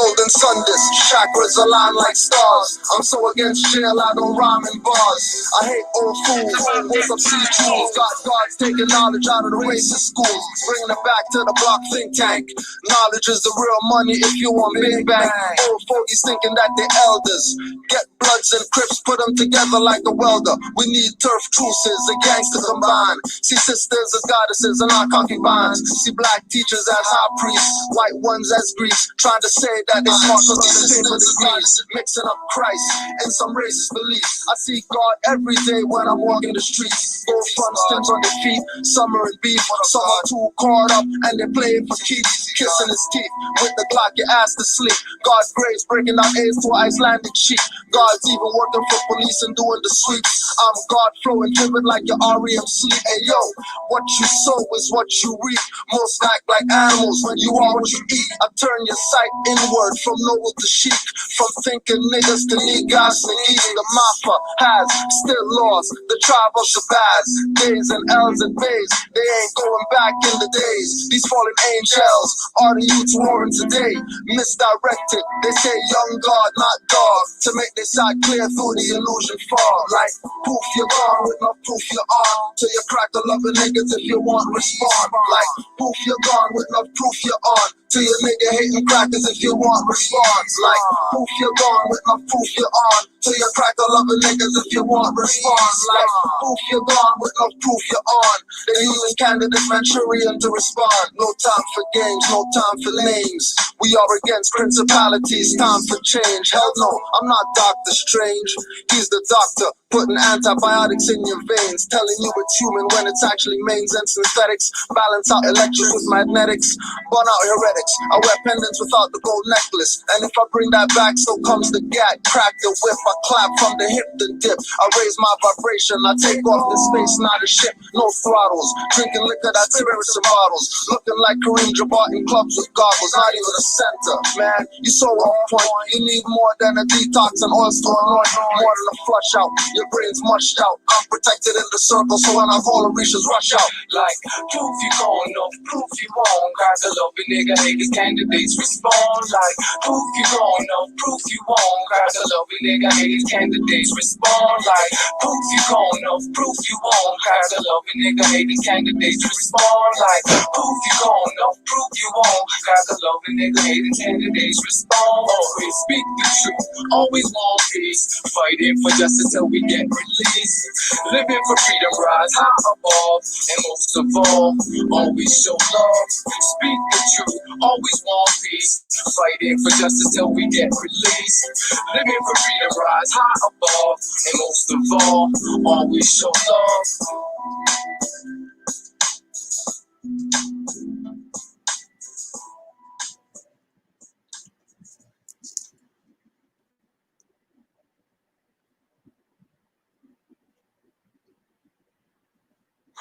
golden sun disk, chakras align like stars. I'm so against jail, I don't rhyme in bars. I hate old fools, what's up sea jewels. Got guards taking knowledge out of the racist schools, bringing it back to the block think tank. Knowledge is the real money if you want big bang. Old fogies thinking that they're elders. Get Bloods and Crips, put them together like a welder. We need turf truces, a gangster combine. See sisters as goddesses and our concubines. See black teachers as high priests, white ones as Greeks, trying to say that they're smart because they're the same for degrees. Mixing up Christ and some racist beliefs. I see God every day when I'm walking the streets. Gold front stems on their feet, summer and beef. Some are too caught up and they're playing for keeps. Kissing his teeth with the Glock, your ass to sleep. God's grace breaking out AIDS to Icelandic sheep. God's even working for police and doing the sweeps. I'm God flowing vivid like your REM sleep. Hey yo, what you sow is what you reap. Most act like animals when you are what you eat. I turn your sight inward from noble to chic, from thinking niggas to niggas and eat. The Mafia has still lost the tribe of the Baz. Days and L's and Bays, they ain't going back in the days. These fallen angels are the youths warring today. Misdirected, they say young God, not God, to make their side clear through the illusion fog. Like poof, you're gone with no proof you're on. Till you crack the loving niggas if you want respond. Like poof, you're gone with no proof you're on. Till you nigga hating crackers if you want response. Like poof, you're gone with no proof you're on. Till you crack the loving niggas if you want response. Like poof, you're gone with no proof you're on. They're using candidates Manchurian to respond. No time for games, no time for names. We are against principalities, time for change. Hell no, I'm not Doctor Strange. He's the doctor, putting antibiotics in your veins, telling you it's human when it's actually mains and synthetics. Balance out electrics with magnetics, burn out heretics. I wear pendants without the gold necklace, and if I bring that back, so comes the gat. Crack the whip, I clap from the hip to dip. I raise my vibration, I take off the space, not a ship. No throttles, drinking liquor that's spirits in bottles. Looking like Kareem Jabbar in clubs with goggles, not even a center. Man, you so on point. You need more than a detox and oil store anoint, more than a flush out. Your brain's mushed out. I'm protected in the circle, so when I call the reachers rush out. Like proof you gon' know, proof you won't. Got the love and nigga haters candidates respond. Like proof you gon' know, proof you won't. Got the love and nigga haters candidates respond. Like proof you gon' know, proof you won't. Got the love and nigga haters candidates respond. Like proof you gon' know, proof you won't. Got the love and nigga haters candidates respond. Always speak the truth, always want peace, fighting for justice till we get released. Living for freedom, rise high above, and most of all, always show love. Speak the truth, always want peace, fighting for justice till we get released. Living for freedom, rise high above, and most of all, always show love.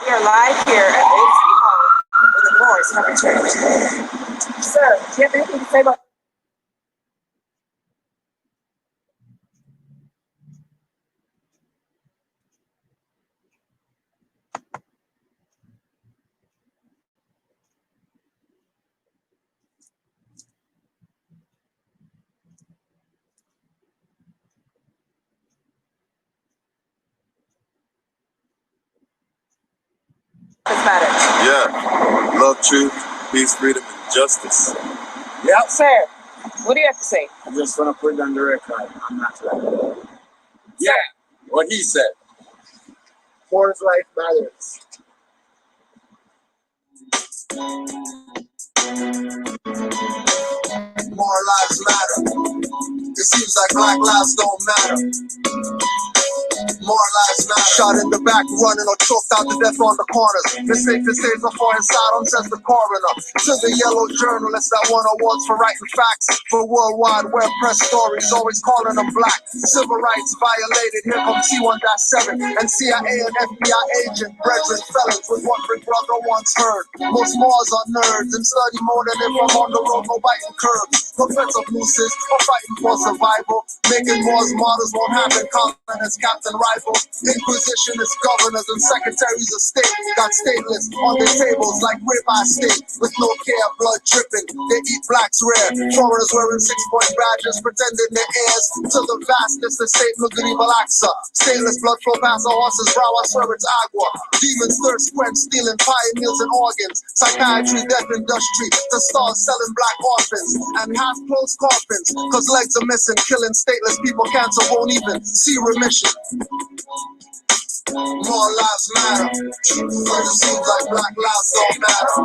We are live here at with the Moorish Church. Sir, do you have anything to say about? Matter. Yeah, love, truth, peace, freedom, and justice. Yep, sir. What do you have to say? I just want to put it on the record. I'm not like, yeah, what he said. Poor life matters. More lives matter. It seems like black lives don't matter. More lives matter. Shot in the back, running or choked out to death on the corners. The safest days before his sidearm, says the coroner. To the yellow journalists that won awards for writing facts. For worldwide web press stories, always calling them black. Civil rights violated, here comes C1-7. And CIA and FBI agent, brethren, felons with what Big Brother once heard. Most Moors are nerds and study more than if I'm on the road, no biting curbs. Professor Lucis are fighting for survival. Making wars martyrs won't happen. Calling as captain rifles. Inquisition is governors and secretaries of state. Got stateless on their tables like ribeye steak. With no care, blood dripping. They eat blacks rare. Foreigners wearing 6-point badges, pretending they're heirs to the vastness of Saint Medieval Axa. Stainless blood flow past a horse's brow. I swear it's agua. Demons thirst quench, stealing pioneers and organs. Psychiatry, death industry. The stars selling black orphans and half-closed coffins. Cause legs are missing, killing stateless people. Cancer won't even see remission. More lives matter. But it seems like black lives don't matter.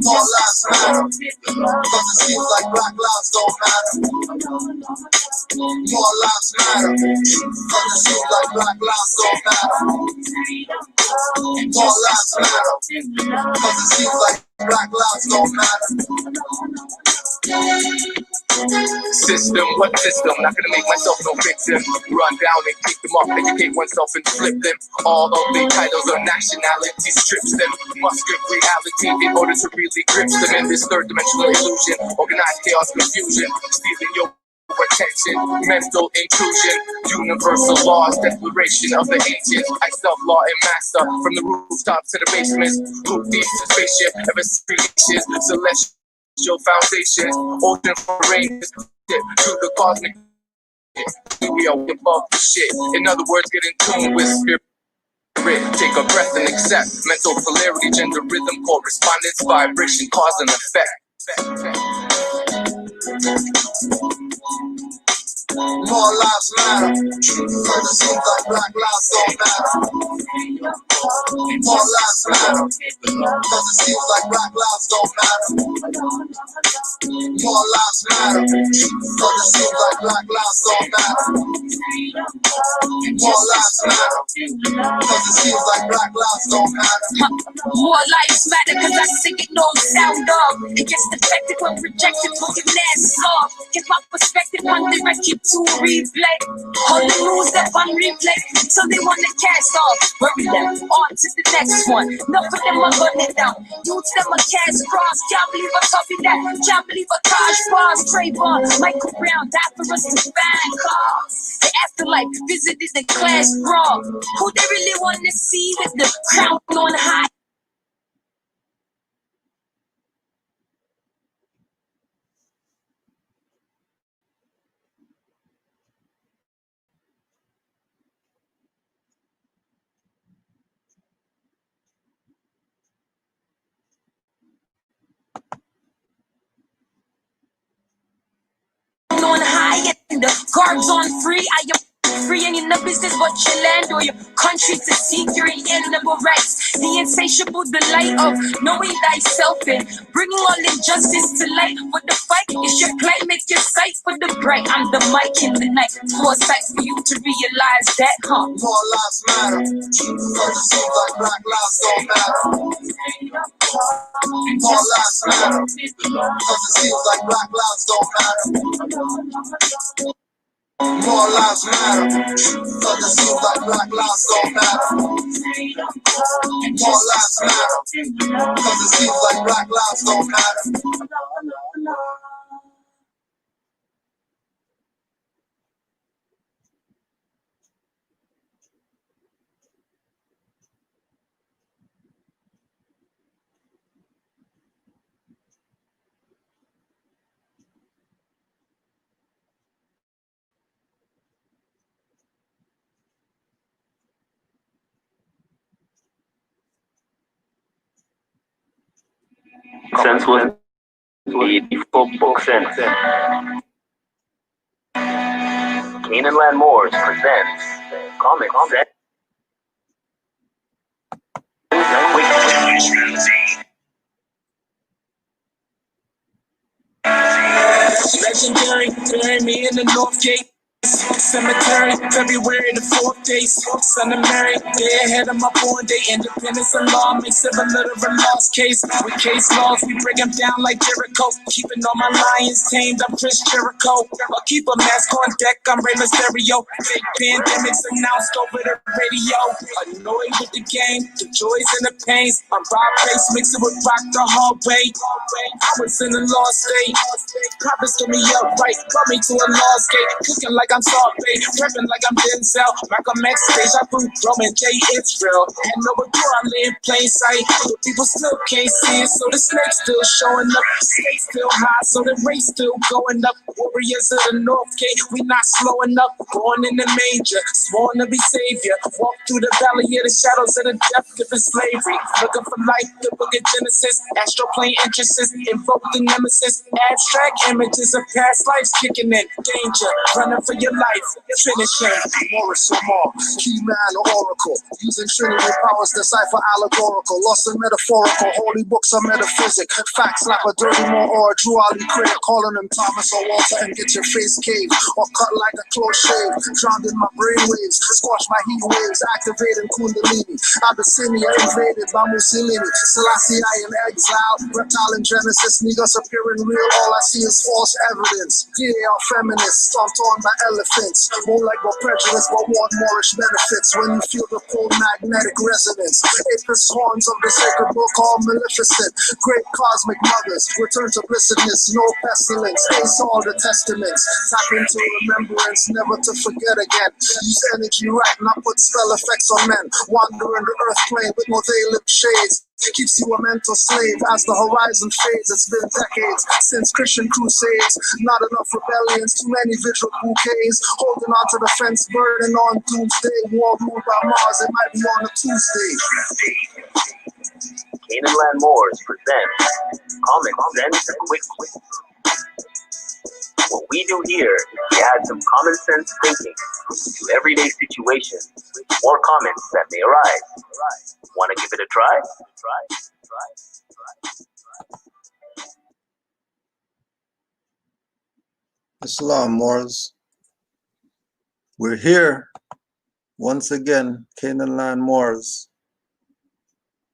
More lives matter. Cause it seems like black lives don't matter. More lives matter. Cause it seems like black lives don't matter. More lives matter. Cause it seems like black lives don't matter. System, what system? Not gonna make myself no victim. Run down and kick them off, educate oneself and flip them. All of the titles or nationality strips them. Must grip reality in order to really grip them in this third dimensional illusion. Organized chaos, confusion, stealing your attention, mental intrusion, universal laws, declaration of the ancients. I self-law and master from the rooftops to the basements. Roof deep to spaceship, ever creations, celestial foundations, ocean for ranges, to the cosmic. We are above the shit. In other words, get in tune with spirit. Take a breath and accept mental polarity, gender, rhythm, correspondence, vibration, cause and effect. More lives matter. Cause it seems like black lives don't matter. More lives matter. Cause it seems like black lives don't matter. More lives matter. Cause it seems like black lives don't matter. More lives matter. Cause it seems like black lives don't matter. More lives matter cause I sing it no sound of. It gets defective when rejected, looking ass off. Get my perspective on the record to replay. All the moves that on replay, so they wanna cast off. Bury them, on to the next one. Enough of them are gunning down. Use them a cast cross. Can't believe I copied that. Can't believe I Taj Boss, Trayvon, Michael Brown died for us to find cars. The afterlife visited the class brawl. Who they really wanna see with the crown on high? On high and the guards on free. I am free and in the business but your land or your country to seek your inalienable rights. The insatiable delight of knowing thyself and bringing all injustice to light. What the fight is your plight, make your sight for the bright. I'm the mic in the night, foresight for you to realize that, huh? More lives matter. Cause it seems like black lives don't matter. More lives matter. Cause it seems like black lives don't matter. More lives matter. Cause it seems like black lives don't matter. More lives matter. Cause it seems like black lives don't matter. Sense was 84%. Canaanland Moors presents Comic Set. Legendary, turn me in the North Gate. Cemetery, February the 4th day, son of Mary, day ahead of my born day, independence and law, makes it a literal lost case, with case laws, we break them down like Jericho, keeping all my lions tamed, I'm Chris Jericho, I'll keep a mask on deck, I'm Rey Mysterio, fake pandemics announced over the radio, annoyed with the game, the joys and the pains, I'm Rob Bass, mix it with rock the hard way, I was in a lost state, prophets told me upright, brought me to a lost gate, cooking like I'm Salt-Bay, prepping like I'm Denzel, Malcolm X stage, I proved Roman J. Israel, and over door I lay in plain sight, but people still can't see it, so the snake's still showing up, stakes still high, so the race still going up, warriors of the North Gate, we not slowing up, born in the manger, sworn to be savior, walk through the valley of the shadows of the death given slavery, looking for life, the book of Genesis, astral plane entrances, invoke the nemesis, abstract images of past lives kicking in, danger, running for your life, finishing. Moorish or more, key man or oracle, using trinity powers, decipher allegorical, lost and metaphorical, holy books are metaphysic, facts slap a dirty more or a Drew Ali Craig, calling him Thomas or Walter and get your face caved, or cut like a close shave, drowned in my brainwaves, squash my heat waves, activating Kundalini, Abyssinia invaded by Mussolini, Selassie I in exile, reptile in Genesis, niggas appearing real, all I see is false evidence, they are feminists, stomped on by elephants, more like what prejudice but want Moorish benefits, when you feel the cold magnetic resonance, apis horns of the sacred book all maleficent, great cosmic mothers, return to blessedness, no pestilence, ace all the testaments, tap into remembrance, never to forget again, use energy right, not put spell effects on men, wandering the earth plane with no veiled shades, keeps you a mental slave as the horizon fades. It's been decades since Christian crusades, not enough rebellions, too many vigil bouquets, holding on to the fence, burden on doomsday, war ruled by Mars, it might be on a Tuesday. Canaanland Moors presents Common Sense Quick. What we do here is we add some common sense thinking to everyday situations or comments that may arise. Want to give it a try? Islam Moors. We're here once again, Canaanland Moors,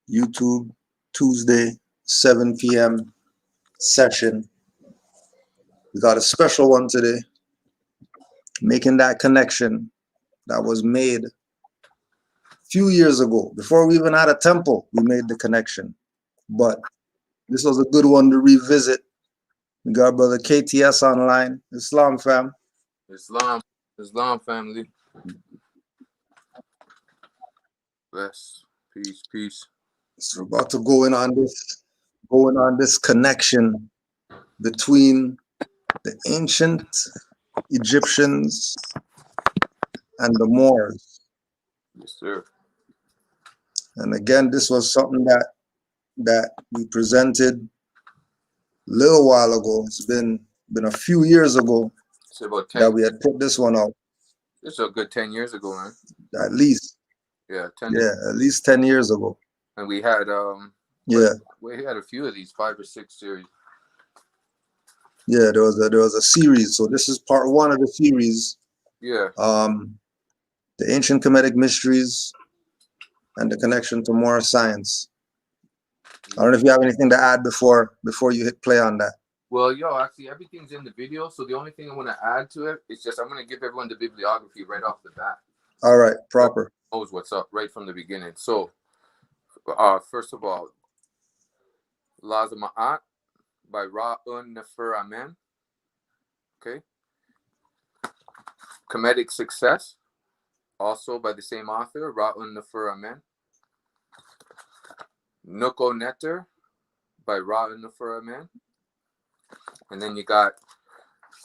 YouTube, Tuesday, 7 p.m. session. We got a special one today, making that connection that was made a few years ago. Before we even had a temple, we made the connection. But this was a good one to revisit. We got brother KTS online, Islam fam. Islam family. Bless. Peace. So we're about to go in on this connection between the ancient Egyptians and the Moors. Yes, sir. And again, this was something that we presented a little while ago. It's been a few years ago It's about 10. that we had put this one out. It's a good 10 years ago, man. At least. Yeah, 10. Yeah, at least 10 years ago. And we had we had a few of these 5 or 6 series. Yeah, there was a series. So this is part 1 of the series. Yeah. The ancient comedic mysteries and the connection to Moorish science. I don't know if you have anything to add before you hit play on that. Well, actually everything's in the video. So the only thing I want to add to it is just I'm going to give everyone the bibliography right off the bat. All right, proper. Knows what's up right from the beginning. So, first of all, Lazama'at by Ra'un Nefer Amen. Okay. Comedic Success, also by the same author, Ra'un Nefer Amen. Nuko Netter by Ra'un Nefer Amen. And then you got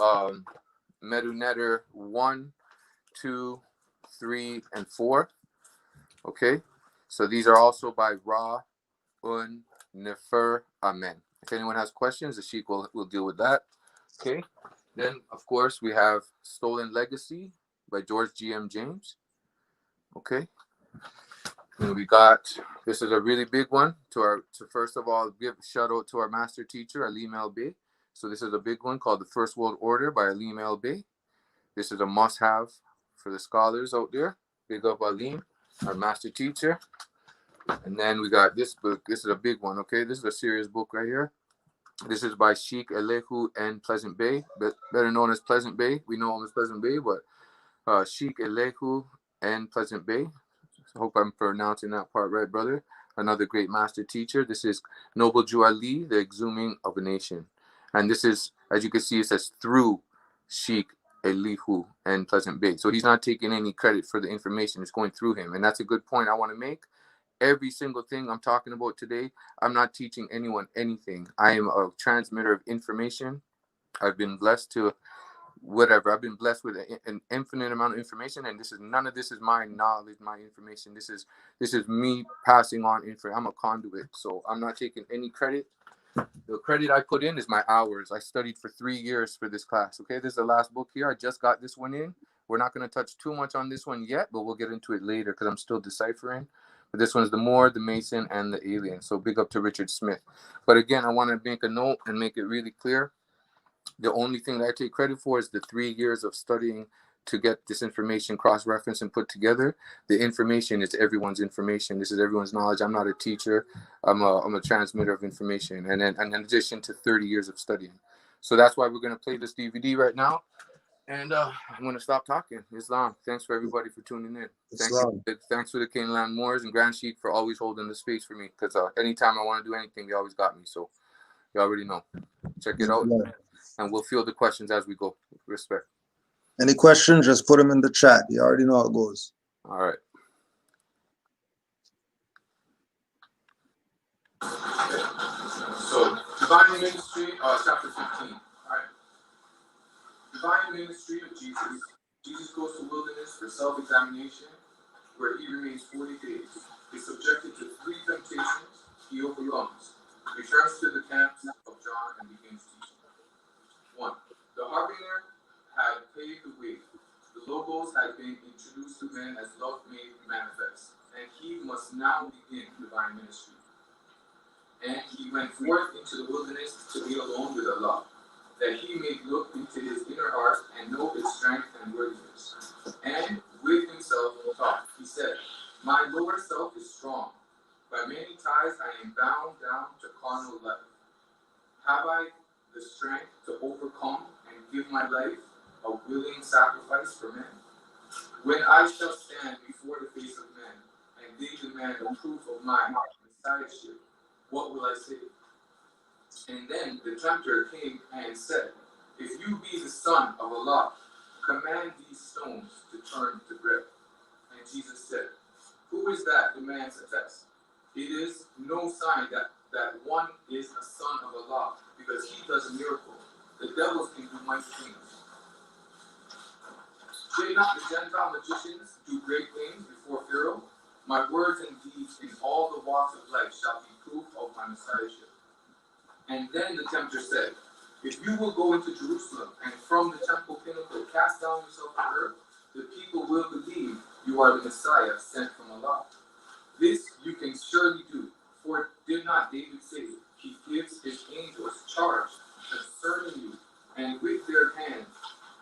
Medu Netter 1, 2, 3, and 4. Okay. So these are also by Ra'un Nefer Amen. If anyone has questions, the Sheikh will deal with that. Okay. Then, of course, we have Stolen Legacy by George G.M. James. Okay. And we got, this is a really big one to first of all, give a shout out to our master teacher, Alim El Bey. So this is a big one called The First World Order by Alim El Bey. This is a must-have for the scholars out there. Big up Aline, our master teacher. And then we got this book. This is a big one, okay? This is a serious book right here. This is by Sheikh Elehu and Pleasant Bay, but better known as Pleasant Bay. We know him as Pleasant Bay, but Sheikh Elehu and Pleasant Bay. I hope I'm pronouncing that part right, brother. Another great master teacher. This is Noble Jew Ali, the Exhuming of a Nation. And this is, as you can see, it says through Sheikh Elihu and Pleasant Bay. So he's not taking any credit for the information. It's going through him. And that's a good point I want to make. Every single thing I'm talking about today, I'm not teaching anyone anything. I am a transmitter of information. I've been blessed to whatever. I've been blessed with an infinite amount of information, and none of this is my knowledge, my information. This is me passing on info. I'm a conduit, so I'm not taking any credit. The credit I put in is my hours. I studied for 3 years for this class. Okay, this is the last book here. I just got this one in. We're not going to touch too much on this one yet, but we'll get into it later because I'm still deciphering. But this one's the Moor, the Mason, and the Alien. So big up to Richard Smith. But again, I want to make a note and make it really clear. The only thing that I take credit for is the 3 years of studying to get this information cross-referenced and put together. The information is everyone's information. This is everyone's knowledge. I'm not a teacher. I'm a transmitter of information. And then in addition to 30 years of studying. So that's why we're going to play this DVD right now. And I'm going to stop talking. Islam. Thanks for everybody for tuning in. Thanks for the Canaanland Moors and Grand Sheik for always holding the space for me. Because anytime I want to do anything, they always got me. So you already know. Check it out. And we'll field the questions as we go. Respect. Any questions, just put them in the chat. You already know how it goes. All right. So, Divine Ministry, chapter 15. All right. Divine Ministry of Jesus. Jesus goes to wilderness for self-examination, where he remains 40 days. He's subjected to 3 temptations. He overcomes. Returns to the camp of John and begins teaching. 1. The harbinger had paved the way. The logos had been introduced to men as love made manifest, and he must now begin divine ministry. And he went forth into the wilderness to be alone with Allah, that he may look into his inner heart and know its strength and worthiness. And with himself talked. He said, my lower self is strong. By many ties I am bound down to carnal life. Have I the strength to overcome and give my life a willing sacrifice for men? When I shall stand before the face of men, and they demand a proof of my messiahship, what will I say? And then the tempter came and said, if you be the Son of Allah, command these stones to turn to bread. And Jesus said, who is that demands a test? It is no sign that one is a son of Allah, because he does a miracle. The devils can do mighty things. Did not the Gentile magicians do great things before Pharaoh? My words and deeds in all the walks of life shall be proof of my messiahship. And then the tempter said, if you will go into Jerusalem and from the temple pinnacle cast down yourself to earth, the people will believe you are the Messiah sent from Allah. This you can surely do, for did not David say, he gives his angels charge concerning you, and with their hand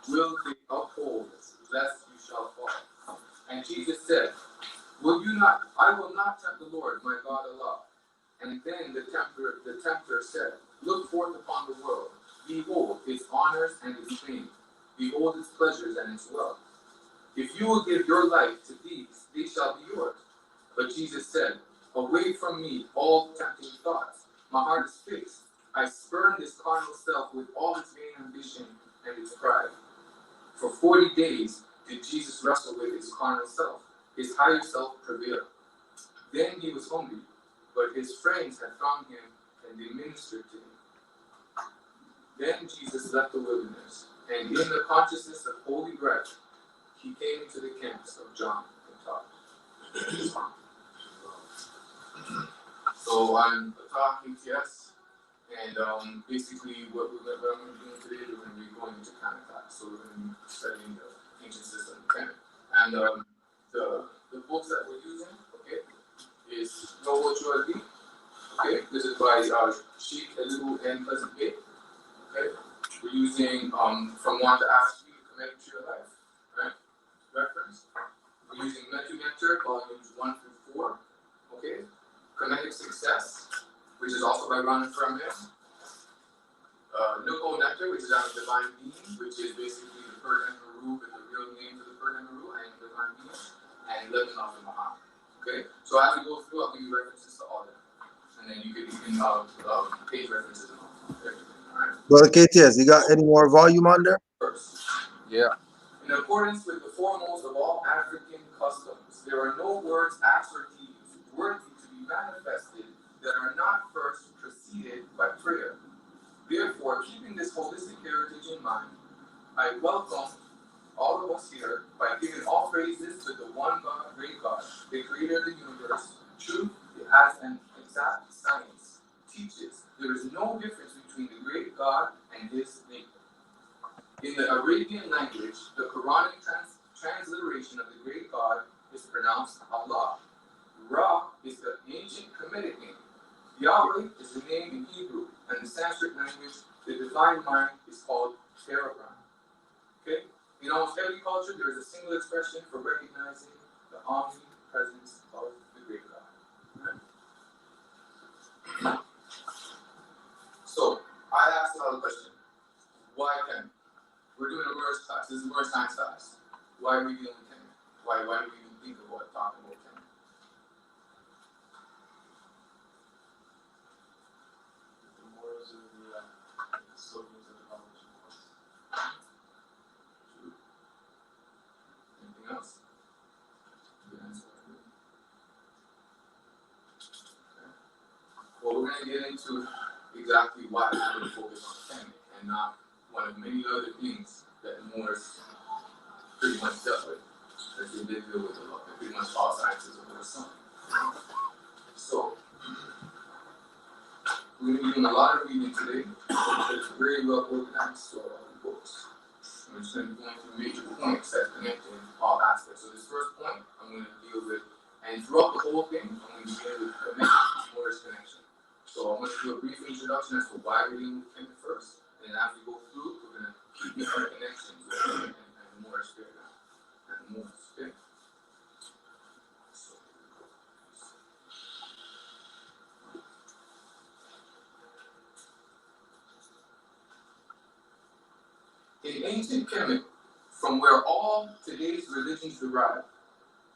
will they uphold, lest you shall fall. And Jesus said, I will not tempt the Lord, my God Allah. And then the tempter said, look forth upon the world. Behold its honors and its fame. Behold its pleasures and its wealth. If you will give your life to these, they shall be yours. But Jesus said, away from me all tempting thoughts. My heart is fixed. I spurn this carnal self with all its vain ambition and its pride. For 40 days did Jesus wrestle with his carnal self. His higher self prevailed. Then he was hungry, but his friends had found him and they ministered to him. Then Jesus left the wilderness, and in the consciousness of holy breath, he came into the camps of John and taught. So I'm Atah KTS, and basically what I'm going to be doing today is we're going to be going into Canaanland. So we're going to be studying the ancient system of Canaan. And the books that we're using, okay, is Noble Jew Ali. Okay, this is by Sheikh Elihu and Pleasant Bay. Okay, we're using From Want to Ask You, Comedic to Your Life. Nectar, volumes 1 through 4. Okay. Comedic Success, which is also by Ron Fremel. Nuko Nectar, which is out of Divine Being, which is basically the Persian Haru, but the real name for the Persian Haru and Divine Being, and Living Off the Muhammad. Okay, so as we go through, I'll give you references to all that, and then you can page references and all. Okay. All right. Brother KTS, you got any more volume on there? First, yeah. In accordance with the foremost of all African customs, there are no words, acts, or deeds worthy to be manifested that are not first preceded by prayer. Therefore, keeping this holistic heritage in mind, I welcome all of us here by giving all praises to the one God, great God, the creator of the universe. Truth, as an exact science teaches, there is no difference between the great God and his maker. In the Arabian language, the Quranic transliteration of the great God is pronounced Allah. Ra is the ancient Kemetic name. Yahweh is the name in Hebrew, and in Sanskrit language, the divine mind is called Parabrahma. Okay? In almost every culture, there is a single expression for recognizing the omnipresence of the great God. Right? So, I asked another question. Why Kemet? We're doing a Moorish class. This is a Moorish science class. Why are we dealing with Kemet? Why do we even think about talking about Kemet? The Moors are the soldiers of the Moorish Wars. True. Anything else? Good answer. Okay. Well, we're going to get into exactly why we're going to focus on Kemet and not one of many other things that the Moors pretty much dealt with, as they did deal with a lot, pretty much all sciences under the sun. So, we're going to be doing a lot of reading today. It's very well organized, so all the books. I'm just going to be going through major points that connect in all aspects. So this first point, I'm going to deal with, and throughout the whole thing, I'm going to begin with connection, Moorish connection. So I'm going to do a brief introduction as to why we're dealing with Kemet first, and then as we go through, we're going to keep different connections with Kemet and the Moorish spirit and the Moors. Okay? So, in ancient Kemet, from where all today's religions derive,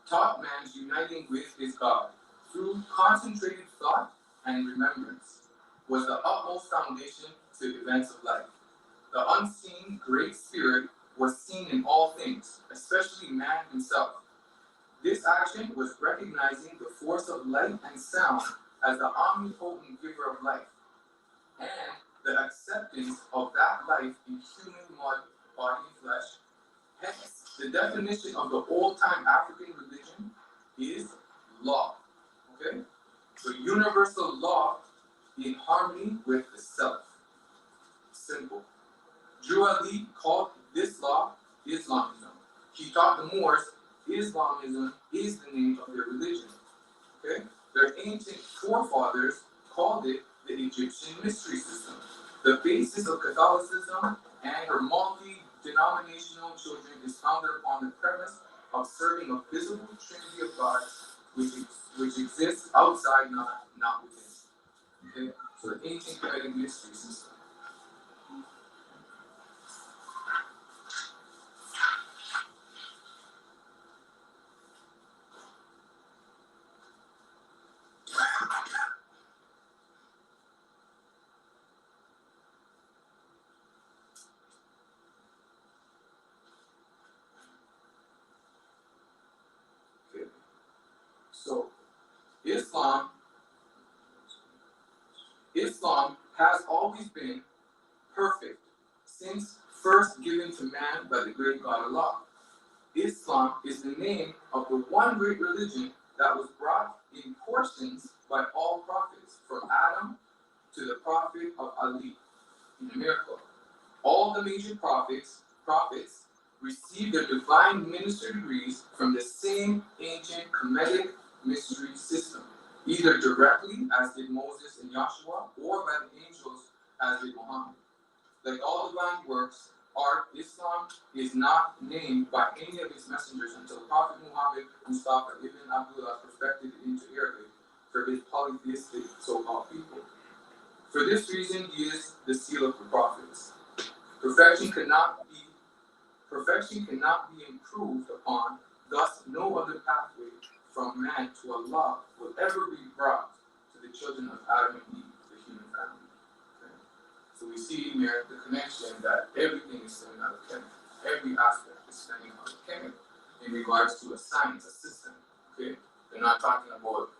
taught man's uniting with his God through concentrated thought and remembrance was the utmost foundation to events of life. The unseen Great Spirit was seen in all things, especially man himself. This action was recognizing the force of light and sound as the omnipotent giver of life, and the acceptance of that life in human body and flesh. Hence, the definition of the old-time African religion is law. Okay? So universal law in harmony with the self. Simple. JuPtah called this law Islamism. He taught the Moors Islamism is the name of their religion. Okay? Their ancient forefathers called it the Egyptian mystery system. The basis of Catholicism and her multi-denominational children is founded upon the premise of serving a visible trinity of God which exists outside, not within. Okay? So the ancient Kemetic mystery system. So, Islam has always been perfect since first given to man by the great God Allah. Islam is the name of the one great religion that was brought in portions by all prophets, from Adam to the prophet of Ali, in a miracle. All the major prophets received their divine minister degrees from the same ancient Kemetic mystery system, either directly, as did Moses and Joshua, or by the angels, as did Muhammad. Like all divine works, Islam is not named by any of its messengers until Prophet Muhammad Mustafa ibn Abdullah perfected it into Arabic for his polytheistic so-called people. For this reason, he is the seal of the prophets. Perfection cannot be improved upon, thus no other pathway from man to Allah will ever be brought to the children of Adam and Eve, the human family. Okay? So we see here the connection that everything is stemming out of Kemet. Every aspect is stemming out of Kemet in regards to a science, a system. Okay? They're not talking about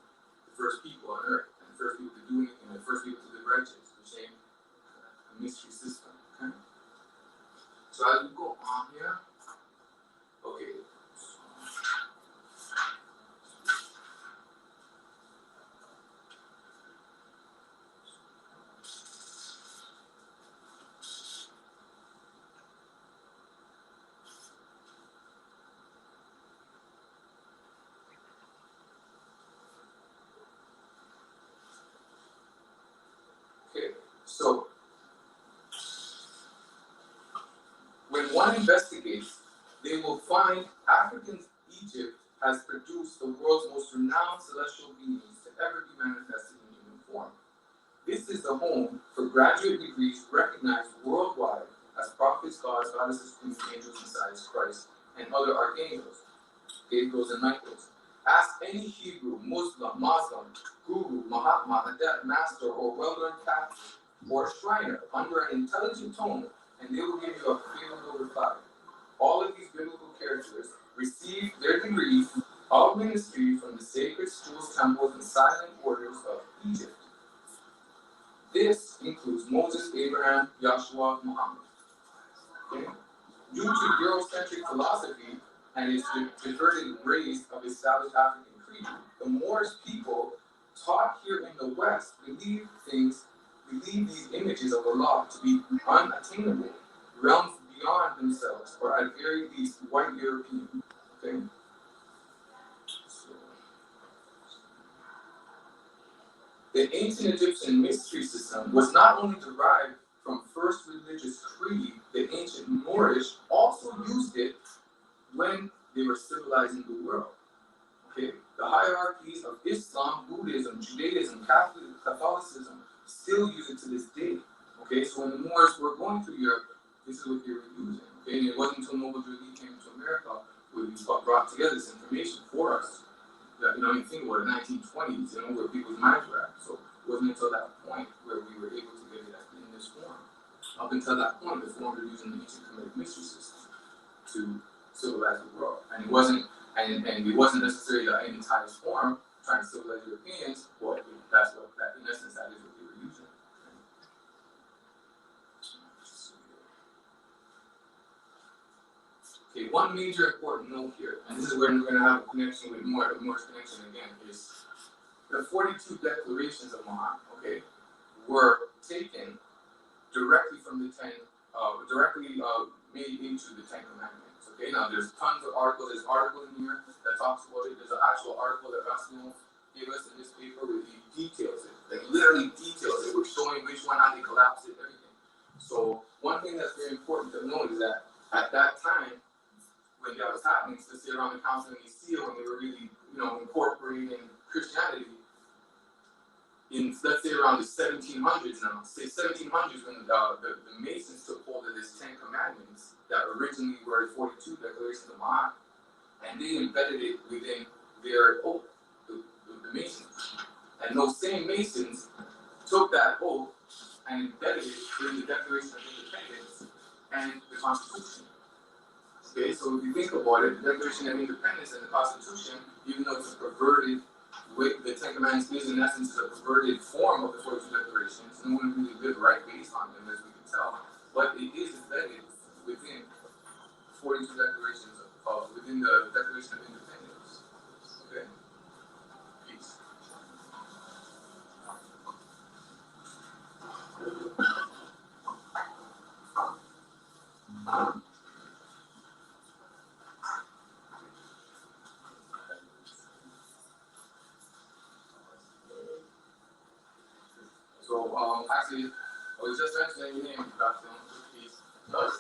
the first people on earth and the first people to do anything, the first people to live righteous, which ain't a mystery system. Okay? So as we go on here, okay. Okay, so when one investigates, they will find African Egypt has produced the world's most renowned celestial beings to ever be manifested in human form. This is the home for graduate degrees recognized worldwide as prophets, gods, goddesses, queens, angels, messiahs, Christ, and other archangels, Gabriels, and Michaels. Ask any Hebrew, Muslim, Guru, Mahatma, adept, master, or well-learned Catholic, or Shriner under an intelligent tone, and they will give you a favorable reply. All of these biblical characters received their degrees of ministry from the sacred schools, temples, and silent orders of Egypt. This includes Moses, Abraham, Joshua, Muhammad. Okay? Due to Eurocentric philosophy and its diverted race of established African creed, the Moorish people taught here in the West believe these images of Allah to be unattainable, realms beyond themselves, or at very least white European. Okay? So, the ancient Egyptian mystery system was not only derived from first religious creed, the ancient Moorish also used it when they were civilizing the world. Okay? The hierarchies of Islam, Buddhism, Judaism, Catholicism still use it to this day. Okay, so when the Moors were going through Europe, this is what they were using. Okay, and it wasn't until Noble Drew came to America where we brought together this information for us. That, you know, you think about the 1920s, you know, where people's minds were at. So it wasn't until that point where we were able to get it in this form. Up until that point, the form were using the ancient comedic mystery system to civilize the world, and it wasn't necessarily the highest form trying to civilize Europeans. Well, that's what that in essence that is what they were using. Okay, one major important note here, and this is where we're going to have a connection with Moorish connection again, is the 42 declarations of Muhammad, okay, were taken directly from the 10, made into the 10 Commandments. Okay, now there's tons of articles. There's an article in here that talks about it. There's an actual article that Rasmus gave us in this paper where he details it, like literally details it. We're showing which one, how they collapsed it, everything. So one thing that's very important to know is that at that time, when that was happening, to sit around the Council of Nicaea when they were really, you know, incorporating Christianity, in let's say around the 1700s now, say 1700s when the Masons took hold of this 10 Commandments that originally were 42 Declarations of Muhammad, and they embedded it within their oath, the Masons. And those same Masons took that oath and embedded it in the Declaration of Independence and the Constitution. Okay, so if you think about it, the Declaration of Independence and the Constitution, even though it's a perverted, with the Ten Commandments is in essence a perverted form of the 42 Declarations, no one really lived right based on them, as we can tell, but it is embedded within 42 Declarations within the Declaration of Independence. Okay? Peace. So, actually, I was just mentioning your name, Dr. Peace. I was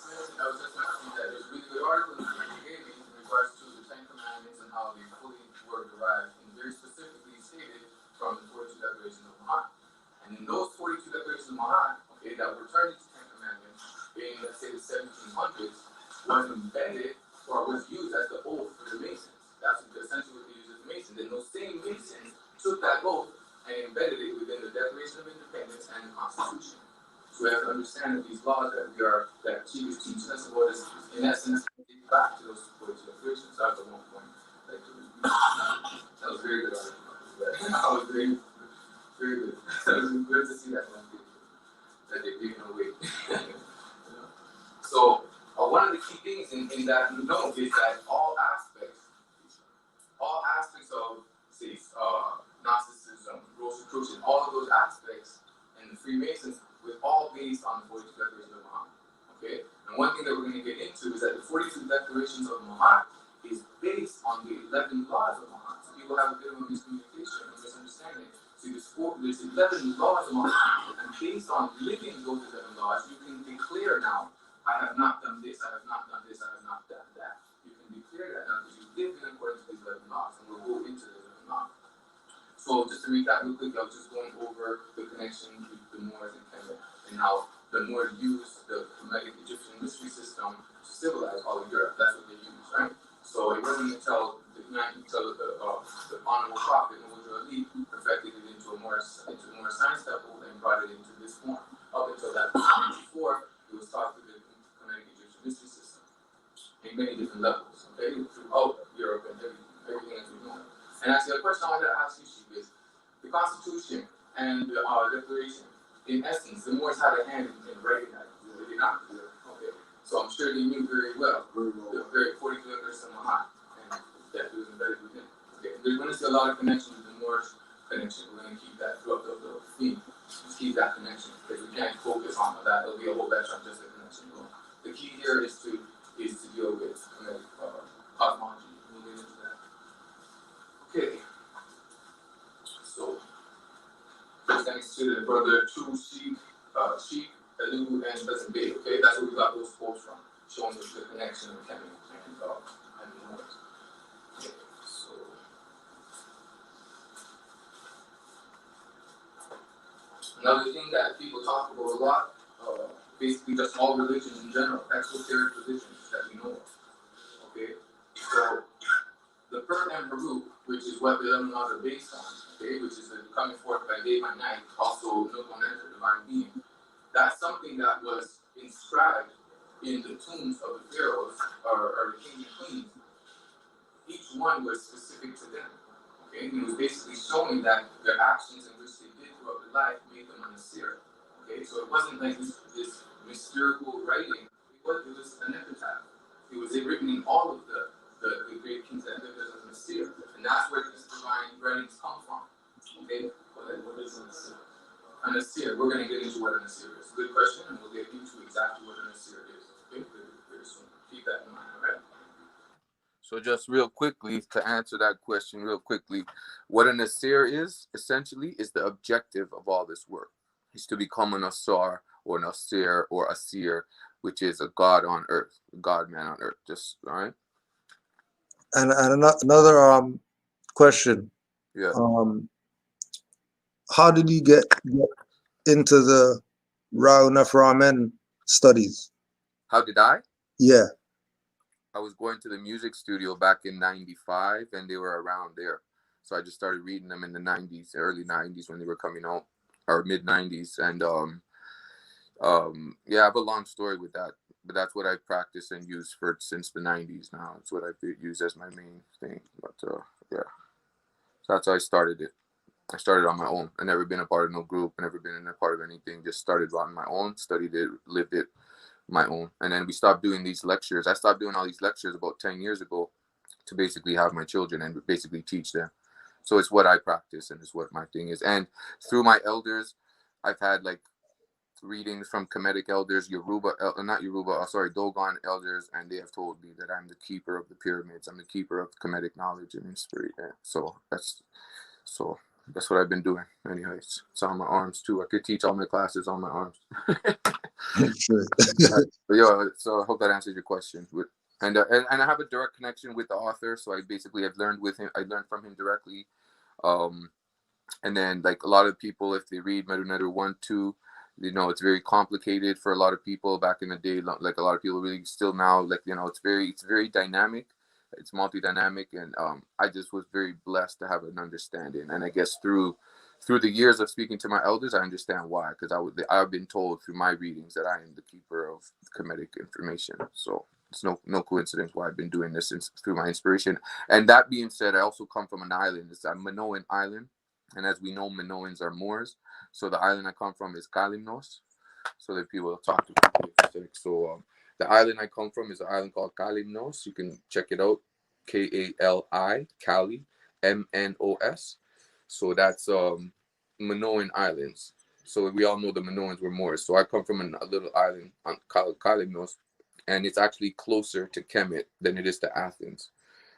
was embedded or was used as the oath for the Masons. That's essentially what they used as the Masons. And those same Masons took that oath and embedded it within the Declaration of Independence and the Constitution. So we have to understand that these laws that she was teaching us about is, in essence, back to those 42 declarations. So that's the one point. That was very good. That was very, very good. It was good to see that one that they're giving away. So one of the key things in that note is that all aspects of, say, Gnosticism, Rosicrucian, all of those aspects, and the Freemasons was all based on the 42 Declarations of Muhammad. Okay? And one thing that we're going to get into is that the 42 Declarations of Muhammad is based on the 11 laws of Muhammad. So people have a bit of a miscommunication and misunderstanding. See, there's 11 laws of Muhammad, and based on living those 11 laws, you can declare now, I have not done this, I have not done this, I have not done that. You can declare that now because you live in accordance to these 11 laws, and we'll go into the 11 laws. So just to recap real quick, I was just going over the connection with the Moors and Kemet, and how the Moors used the comedic Egyptian mystery system to civilize all of Europe. That's what they used, right? So it wasn't until the honorable prophet Ali perfected it into a more science level and brought it into this form. Up until that point before, it was taught through the comedic Egyptian mystery system in many different levels, okay, throughout Europe and everything as we know. And actually, the question I wanted to ask you is the Constitution and the Declaration. In essence, the Moors had a hand in writing that. Did they not? Okay. So I'm sure they knew very well the very 42 Declarations of Muhammad, and that it was embedded within. Okay. There's going to see a lot of connection with the Moorish connection. We're going to keep that throughout the theme. Just keep that connection because we can't focus on that. It'll be a whole lecture on just the connection. The key here is to deal with cosmology. We'll get into that. Okay. So thanks to the brother True Sheik, Elu, and Cousin Bay. Okay, that's where we got those quotes from, showing us the connection of Kemet and the Moors. Okay, so another thing that people talk about a lot, basically just all religions in general, exoteric religions that we know of. Okay, so the Per and Baruch, which is what the 11 laws are based on, okay, which is the coming forth by day by night, also Nukon Enter, divine being. That's something that was inscribed in the tombs of the pharaohs or the kings and queens. Each one was specific to them. Okay, and it was basically showing that their actions in which they did throughout their life made them a seer. Okay, so it wasn't like this mystical writing. It was an epitaph. It was written in all of the great kings that lived as a seer, and that's where these divine writings come from. Okay, what is an seer? An seer. We're going to get into what an seer is. Good question, and we'll get into exactly what an seer is. Okay, very soon. Keep that in mind. All right. So just real quickly to answer that question, real quickly, what an Asir is essentially is the objective of all this work. Is to become an Asar or an Asir or Asir, which is a god on earth, a god man on earth. Just all right. And another question. Yeah. How did you get into the Rao Neframen studies? How did I? Yeah. I was going to the music studio back in '95, and they were around there. So I just started reading them in the '90s, early '90s when they were coming out, or mid '90s. And yeah, I have a long story with that, but that's what I practice and use since the '90s. Now it's what I use as my main thing. But yeah, so that's how I started it. I started on my own. I never been a part of no group. I never been in a part of anything. Just started on my own, studied it, lived it, my own. And then we stopped doing these lectures. I stopped doing all these lectures about 10 years ago to basically have my children and basically teach them. So it's what I practice and it's what my thing is. And through my elders, I've had like readings from comedic elders, Dogon elders, and they have told me that I'm the keeper of the pyramids. I'm the keeper of comedic knowledge and history. Yeah. So that's what I've been doing. Anyways, it's on my arms too. I could teach all my classes on my arms. Sure. But yeah, so I hope that answers your question. And I have a direct connection with the author, so I basically have learned with him. I learned from him directly. And then like a lot of people, if they read Medu Nedu 1, 2, You know, it's very complicated for a lot of people back in the day. Like a lot of people really still now, like, you know, it's very dynamic. It's multi-dynamic, and I just was very blessed to have an understanding. And I guess through the years of speaking to my elders, I understand why, because I've been told through my readings that I am the keeper of comedic information. So it's no coincidence why I've been doing this through my inspiration. And that being said, I also come from an island. It's a Minoan island, and as we know, Minoans are Moors. So the island I come from is Kalimnos. So that people talk to people. So the island I come from is an island called Kalimnos. You can check it out. Kali, Kali, Mnos. So that's Minoan Islands. So we all know the Minoans were Moors. So I come from a little island on Kalimnos, and it's actually closer to Kemet than it is to Athens.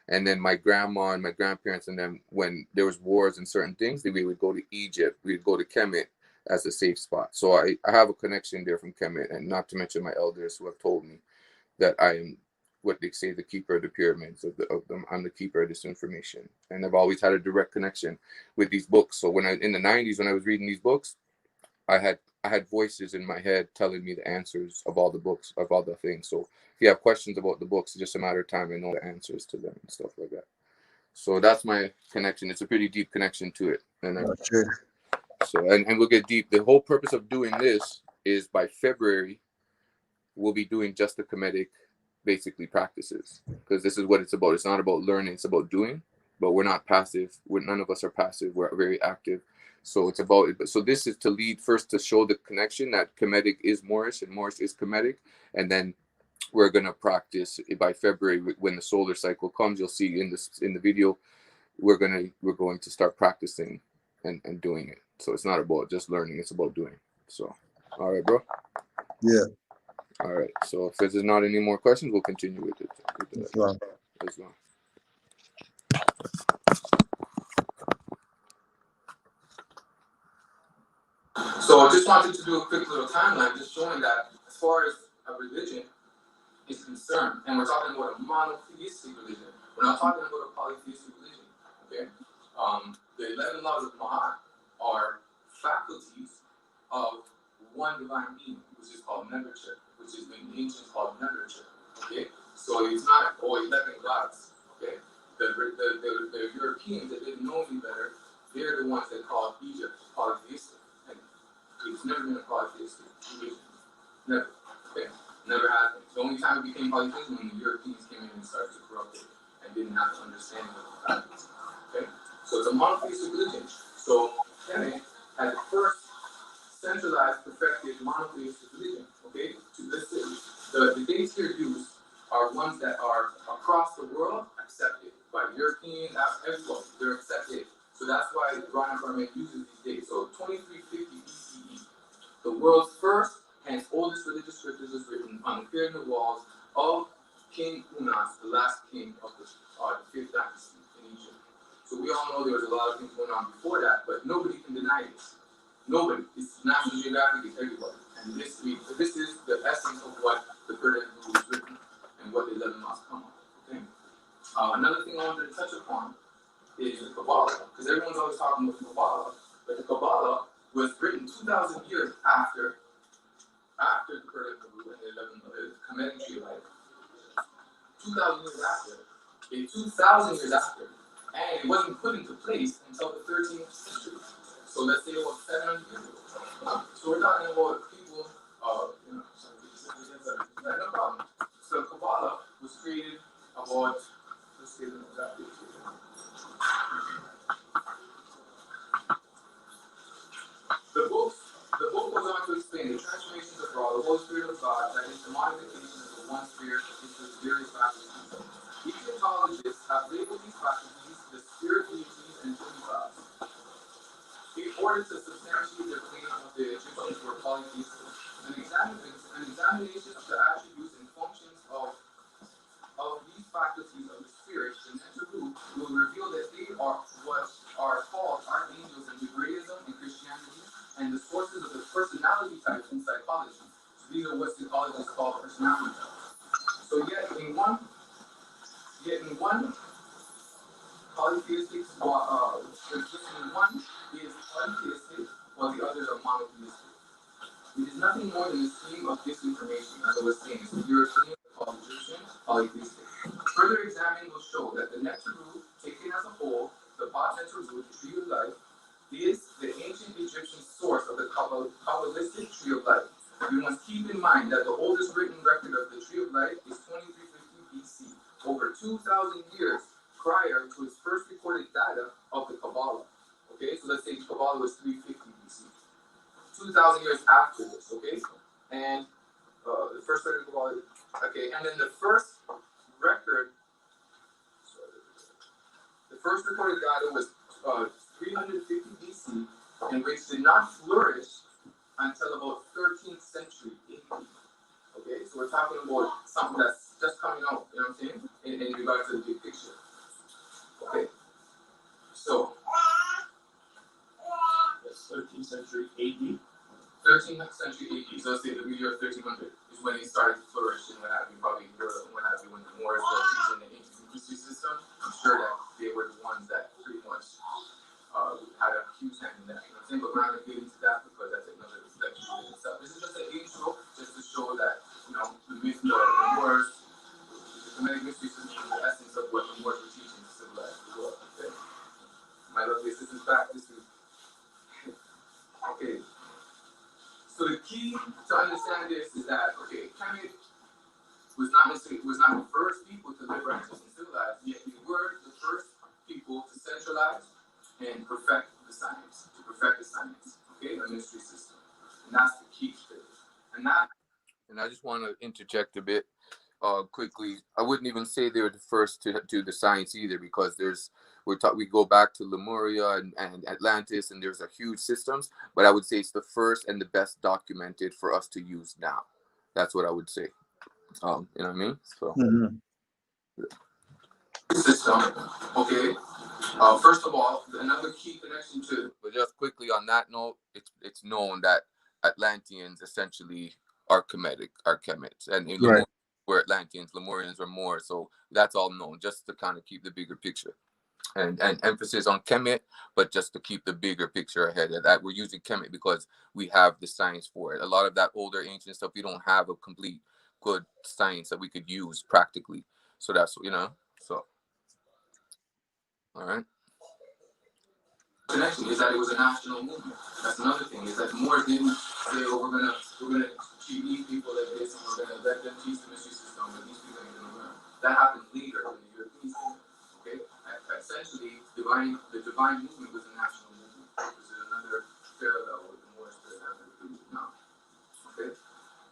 And then my grandma and my grandparents and them, when there was wars and certain things, we would go to Egypt. We'd go to Kemet as a safe spot. So I have a connection there from Kemet, and not to mention my elders who have told me that I am what they say, the keeper of the pyramids of them. I'm the keeper of this information. And I've always had a direct connection with these books. So when in the 90s, when I was reading these books, I had voices in my head telling me the answers of all the books, of all the things. So if you have questions about the books, it's just a matter of time. I know the answers to them and stuff like that. So that's my connection. It's a pretty deep connection to it. And and we'll get deep. The whole purpose of doing this is by February, we'll be doing just the comedic, basically, practices, because this is what it's about. It's not about learning, it's about doing. But we're not passive. None of us are passive. We're very active. So it's about it. So this is to lead first to show the connection that comedic is Moorish and Moorish is comedic, and then we're gonna practice by February when the solar cycle comes. You'll see in the video, we're going to start practicing and doing it. So it's not about just learning; it's about doing. So, all right, bro. Yeah. All right. So if there's not any more questions, we'll continue with it. Islam. Islam. So I just wanted to do a quick little timeline, just showing that as far as a religion is concerned, and we're talking about a monotheistic religion. We're not talking about a polytheistic religion. Okay. The 11 laws of Ma'at are faculties of one divine being, which is called Nebuchadnezzar, which is in ancient called Nebuchadnezzar. Okay. So it's not 11 gods. Okay. The Europeans that didn't know any better, they're the ones that called Egypt polytheistic. It's never been a polytheistic religion. Never. Okay. Never happened. The only time it became polytheistic when the Europeans came in and started to corrupt it and didn't have the understanding of the facts. Okay. So it's a monotheistic religion. So Kemet had the first centralized, perfected monotheistic religion. Okay. To this the dates here used are ones that are across the world accepted by Europeans, everyone. They're accepted. So that's why the Roman Empire uses these dates. So 2350 BCE, the world's first and oldest religious scriptures is written on the pyramid walls of King Unas, the last king of the 5th dynasty in Egypt. So we all know there was a lot of things going on before that, but nobody can deny this. Nobody. It's National Geographic, it's everybody. And this is the essence of what the pyramid was written and what the 11 laws come on. Okay. Another thing I wanted to touch upon is the Kabbalah, because everyone's always talking about the Kabbalah, but the Kabbalah was written 2,000 years after the Kurdic and the Comedic tree life. 2,000 years after. 2,000 years after. And it wasn't put into place until the 13th century. So let's say about 700 years ago. So we're talking about people, no problem. So Kabbalah was created about, let's say the exact date. The book goes on to explain the transformations of God, the Holy Spirit of God, that is the modification of the one spirit into various faculties. Egyptologists have labeled these faculties the spirit deities and demigods. In order to substantiate their claim of the Egyptians were polytheistic, an examination of the attributes and functions of these faculties of the spirit, the Neteru, will reveal that they are what are called archangels in Judaism and Christianity, and the sources of the personality types in psychology. So these are what psychologists call personality types. So yet in one polytheistic, one is polytheistic, while the others are monotheistic. It is nothing more than a stream of disinformation, as I was saying. So European, called Egyptian, polytheistic. Further examining will show that the nectar root, taken as a whole, the pot nectar root, the tree of life, is the ancient Egyptian source of the Kabbalistic tree of life. You must keep in mind that the oldest written record of the tree of life is 2350 BC, over 2,000 years prior to its first recorded data of the Kabbalah. Okay, so let's say Kabbalah was 350 BC. 2,000 years after this, okay? And the first record of Kabbalah, okay, and then the first recorded data was 350 BC, in which did not flourish until about 13th century AD. Okay, so we're talking about something that's just coming out, you know what I'm saying, in regards to the big picture. Okay, so That's 13th century AD. 13th century AD, so let's say the year 1300 is when it started to flourish and what have you, probably Europe and what have you, when the Moors were teaching the ancient mystery system. I'm sure that they were the ones that pretty much had a huge hand in that, you know what I'm saying? But we're not going to get into that because that's another lecture in itself. This is just an intro, just to show that, you know, the Moors, the comedic mystery system is the essence of what the Moors were teaching to civilize the world. Okay? My lovely sisters back, this is okay. So the key to understand this is that, okay, Kemet was not the first people to live righteous and civilized, yet they were the first people to centralize and perfect the science, okay, the mystery system. And that's the key to it. And I just want to interject a bit quickly. I wouldn't even say they were the first to do the science either, because we go back to Lemuria and Atlantis, and there's a huge systems, but I would say it's the first and the best documented for us to use now. That's what I would say. You know what I mean? So system, okay. First of all, another key connection to, but just quickly on that note, it's known that Atlanteans essentially are Kemets, and in Lemuria were Atlanteans, Lemurians were Moors, so that's all known, just to kind of keep the bigger picture. And emphasis on Kemet, but just to keep the bigger picture ahead of that, we're using Kemet because we have the science for it. A lot of that older ancient stuff, we don't have a complete good science that we could use practically. So that's, you know, so. All right. Connection is that it was a national movement. That's another thing, is that Moors didn't say, oh, we're gonna treat these people like this, and we're gonna let them teach the mystery system, but these people ain't gonna learn. That happened later in the European system. Okay? Essentially, the divine movement was a national movement. This is another parallel with the Moorish that happened now. Okay?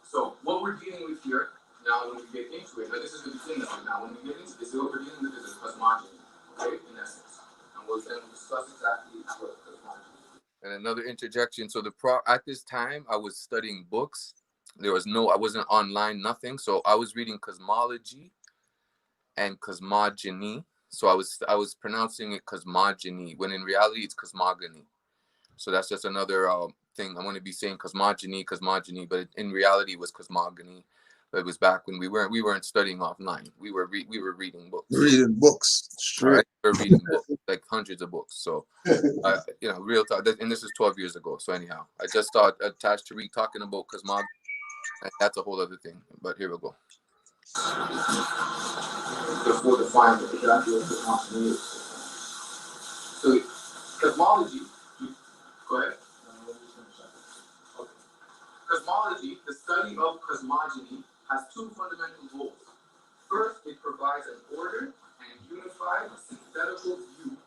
So what we're dealing with here now, when we get into it, now this is the beginning of it. Now, when we get into this, what we're dealing with is cosmology, okay, in essence, and we'll then discuss exactly what cosmology is. And another interjection. So at this time, I was studying books. I wasn't online, nothing. So I was reading cosmology and cosmogony. So I was pronouncing it cosmogony, when in reality it's cosmogony. So that's just another thing. I'm going to be saying cosmogony, but in reality it was cosmogony. But it was back when we weren't studying offline. We were reading books. Reading books straight. Right? We were reading books, like hundreds of books. So, you know, real talk. And this is 12 years ago. So anyhow, I just thought attached to talking about cosmogony. That's a whole other thing. But here we go. Before defining exactly what cosmogony is. So cosmology. Go ahead. Okay. Cosmology, the study of cosmogony, has two fundamental goals. First, it provides an order and unified synthetical view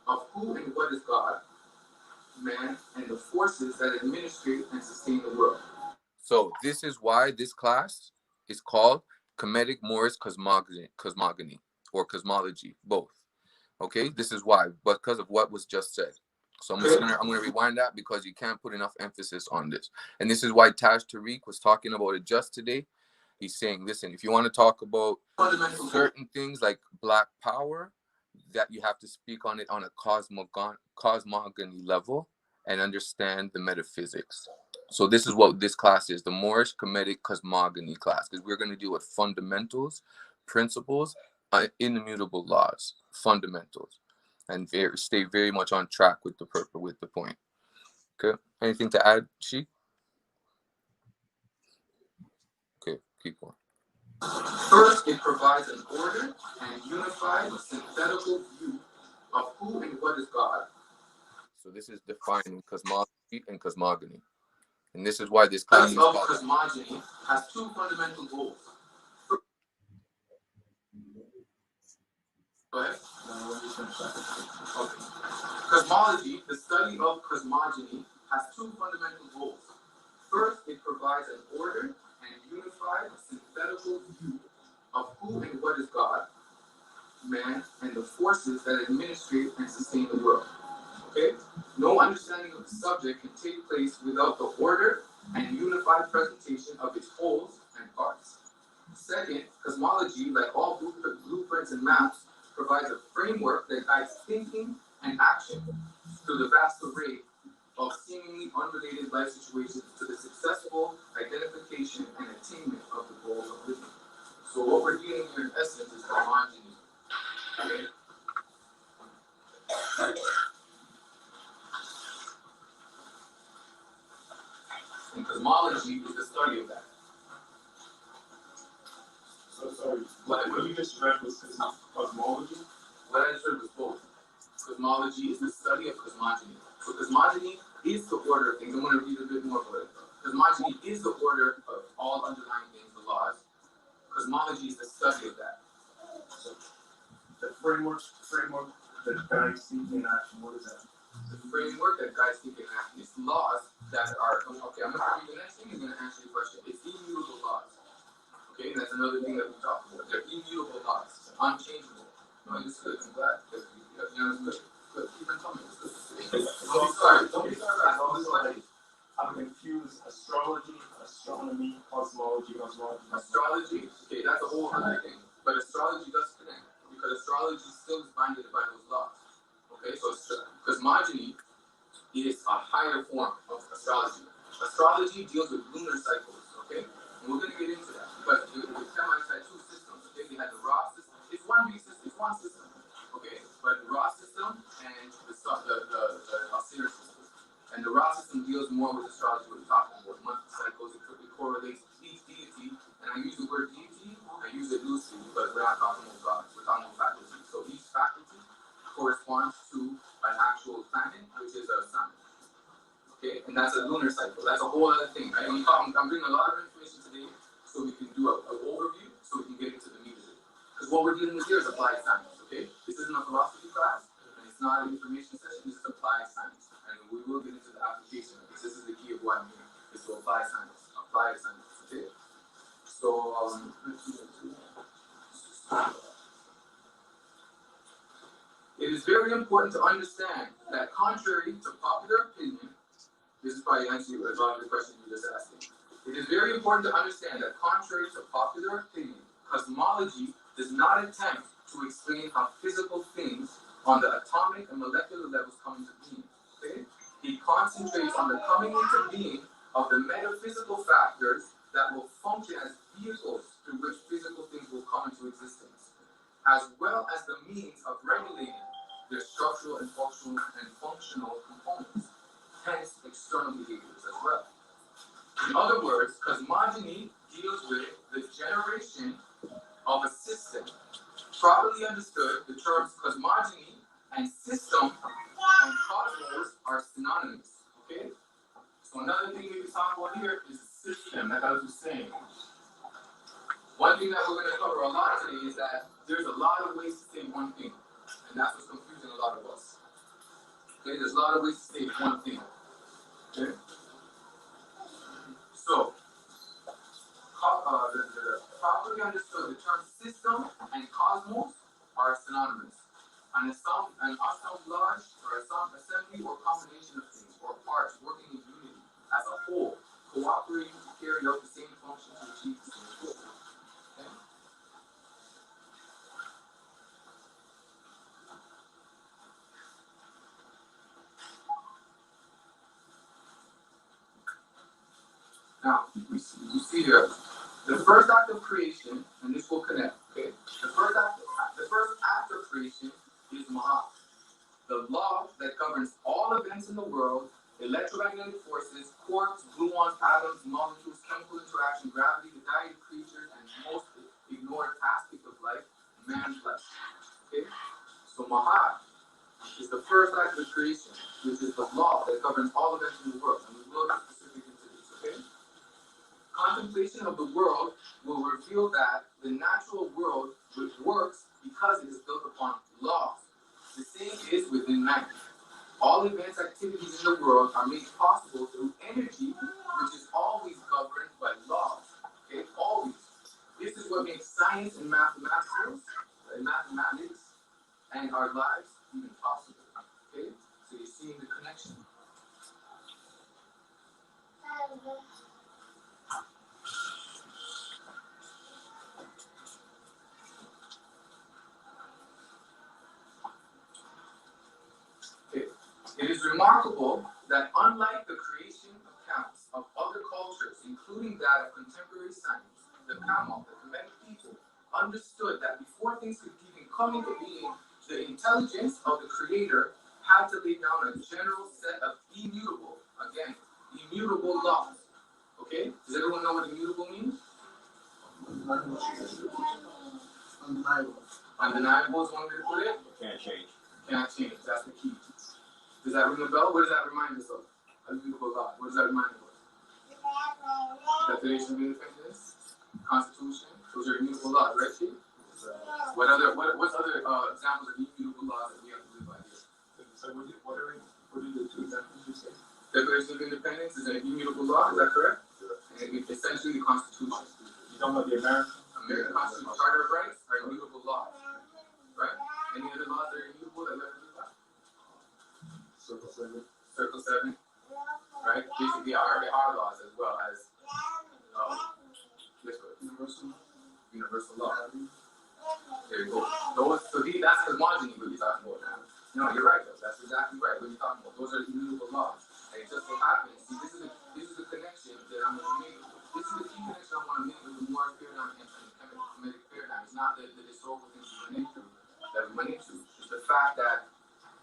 of who and what is God, man, and the forces that administrate and sustain the world. So this is why this class is called Comedic Moorish Cosmogony, or Cosmology, both. Okay, this is why, because of what was just said. So I'm gonna rewind that, because you can't put enough emphasis on this. And this is why Taj Tariq was talking about it just today. He's saying, listen, if you want to talk about certain things like black power, that you have to speak on it on a cosmogony level and understand the metaphysics. So this is what this class is, the Moorish Comedic Cosmogony class, because we're going to deal with fundamentals, principles, immutable laws, fundamentals, and stay very much on track with the point. Okay, anything to add, Sheik? people. First, it provides an order and unified synthetical view of who and what is God. So this is defined in cosmology and cosmogony. And this is why this class is called cosmogony has two fundamental goals. Go ahead. Okay. Cosmology, the study of cosmogony, has two fundamental goals. First, it provides an order and unified synthetical view of who and what is God, man, and the forces that administrate and sustain the world. Okay? No understanding of the subject can take place without the order and unified presentation of its wholes and parts. Second, cosmology, like all blueprints and maps, provides a framework that guides thinking and action through the vast array of seemingly unrelated life situations to the successful identification and attainment of the goals of living. So what we're dealing here in essence is cosmogony. Okay? And cosmology is the study of that. So sorry, what you just read was cosmology? What I just read was both. Cosmology is the study of cosmogony. So cosmogony is the order of things. I'm going to read a bit more about it. Cosmogony is the order of all underlying things, the laws. Cosmology is the study of that. So the framework that guides thinking and action, what is that? The framework that guides thinking and action is laws that are, okay, I'm going to read the next thing, I'm going to answer your question. It's immutable laws. Okay, and that's another thing that we talked about. They're immutable laws, unchangeable. No, it's good. I'm glad. Because, you know, it's good. Good. Keep on telling me. It's good. Don't be sorry. I'm confused. Astrology, astronomy, cosmology. Astrology, okay, that's a whole other thing. But astrology does connect. Because astrology still is binded by those laws. Okay, so cosmogony is a higher form of astrology. Astrology deals with lunar cycles. Okay? And we're going to get into that because the Semites had two systems. Okay, they had the raw system. It's one big system. It's one system. Okay, but the raw system and the Assyrian system. And the raw system deals more with astrology. We're talking about monthly cycles. It correlates to each deity. And I use the word deity. I use it loosely because we're not talking about God. We're talking about faculty. So each faculty corresponds to an actual planet, which is a sun. Okay, and that's a lunar cycle. That's a whole other thing, right? I'm bringing a lot of information today so we can do an overview, so we can get into the meat of it. Because what we're dealing with here is applied science, okay? This isn't a philosophy class, and it's not an information session, this is applied science. And we will get into the application of this. This is the key of why I'm here, is to apply science. Applied science, okay? So, it is very important to understand that contrary to popular opinion, this is probably answering a lot of the questions you just asked me. It is very important to understand that contrary to popular opinion, cosmology does not attempt to explain how physical things on the atomic and molecular levels come into being. Okay? It concentrates on the coming into being of the metaphysical factors that will function as vehicles through which physical things will come into existence, as well as the means of regulating their structural and functional components, hence external behaviors as well. In other words, cosmogony deals with the generation of a system. Properly understood, the terms cosmogony and system and cosmos are synonymous. Okay? So another thing we can talk about here is system, like I was just saying. One thing that we're going to cover a lot today is that there's a lot of ways to say one thing. And that's what's confusing a lot of us. Okay, there's a lot of ways to say one thing. Okay? So, properly understood, the term system and cosmos are synonymous. An assemblage or assembly or combination of things or parts working in unity as a whole, cooperating to carry out the same function to achieve the same goal. Okay? Now, you see here, the first act of creation, and this will connect, okay? The first act of creation is Mahat, the law that governs all events in the world, electromagnetic forces, quarks, gluons, atoms, molecules, chemical interaction, gravity, the diet of creatures, man's life. Okay? So Mahat is the first act of creation, which is the law that governs all events in the world. And we will get specific into this, okay? Contemplation of the world will reveal that the natural world works because it is built upon laws. The same is within man. All advanced activities in the world are made possible through energy, which is always governed by laws. Okay, always. This is what makes science and mathematics and our lives even possible. Okay, so you're seeing the connection. Okay. It is remarkable that unlike the creation accounts of other cultures, including that of contemporary science, the Kamal, the comedic people, understood that before things could even come into being, the intelligence of the Creator had to lay down a general set of immutable laws. Okay? Does everyone know what immutable means? Undeniable. Undeniable is one way to put it. Can't change. Can't change. That's the key. Does that ring a bell? What does that remind us of? Immutable law. What does that remind us of? Declaration of Independence, Constitution. Those are immutable laws, right, Chief? What's other examples of immutable laws that we have to live by here? So what are the two examples you say? Declaration of Independence is an immutable law, is that correct? And it's essentially the Constitution. You talking about the American Constitution, Charter of Rights are immutable laws, right? Any other laws that are immutable that we have to live by? Circle 7. Circle 7, right? Basically, our laws as well as universal law. There you go. That's cosmology what you're talking about now. No, you're right though. That's exactly right. What you're talking about. Those are immutable laws. And it just so happens. See, this is the connection that I'm going to make. This is the key connection I want to make with the Moorish paradigm and the comedic paradigm. It's not the historical things we went into. It's the fact that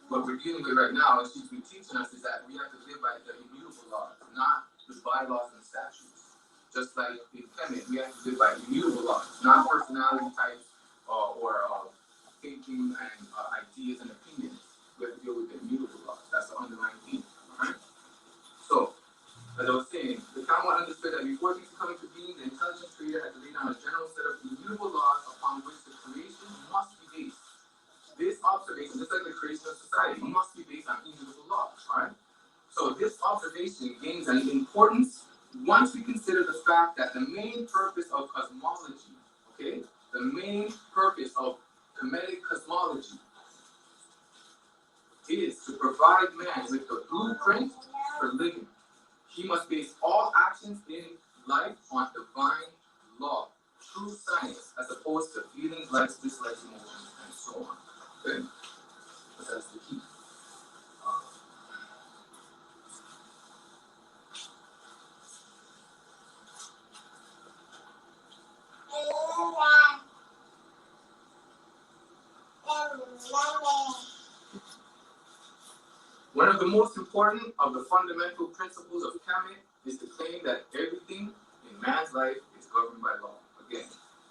what we're dealing with right now, and she's been teaching us, is that we have to live by the immutable laws, not the bylaws and statutes. Just like in Kemet, we have to live by immutable laws, not personality types or thinking and ideas and opinions. We have to deal with the immutable laws. That's the underlying theme. Right? So, as I was saying, the Kamal understood that before things come into being, the intelligent creator had to lay down a general set of immutable laws upon which the creation must be based. This observation, just like the creation of society, must be based on immutable laws. Alright? So this observation gains an importance once we consider the fact that the main purpose of cosmology, okay, the main purpose of comedic cosmology is to provide man with the blueprint for living. He must base all actions in life on divine law, true science, as opposed to feelings, likes, dislikes, emotions, and so on. Okay? But that's the key. One of the most important of the fundamental principles of Kemet is to claim that everything in man's life is governed by law. Again,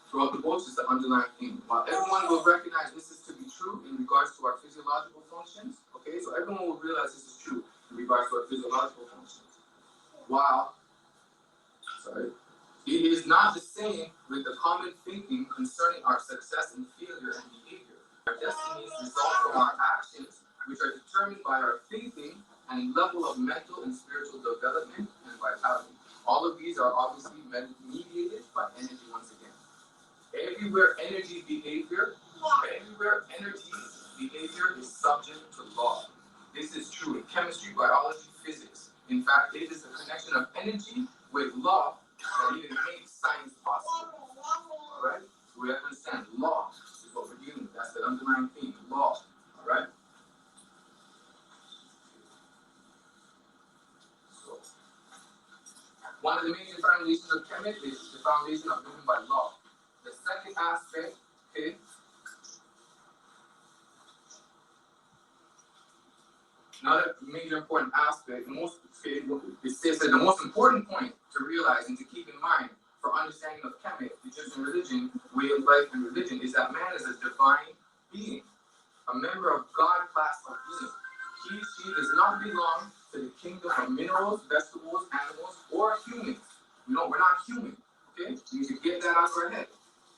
throughout the books is the underlying theme. While everyone will recognize this is to be true in regards to our physiological functions, okay, so everyone will realize this is true in regards to our physiological functions. It is not the same with the common thinking concerning our success and failure and behavior. Our destinies result from our actions, which are determined by our thinking and level of mental and spiritual development and vitality. All of these are obviously mediated by energy once again. Everywhere energy behavior is subject to law. This is true in chemistry, biology, physics. In fact, it is the connection of energy with law that even makes science possible. Alright? So we have to understand law is what we're dealing with. That's the underlying theme, law. Alright? So one of the major foundations of Kemet is the foundation of living by law. The second aspect, okay, another major important aspect, it says that the most important point to realize and to keep in mind for understanding of Kemet, Egyptian religion, way of life, and religion is that man is a divine being, a member of God class of being. She does not belong to the kingdom of minerals, vegetables, animals, or humans. We're not human. Okay? You need to get that out of our head.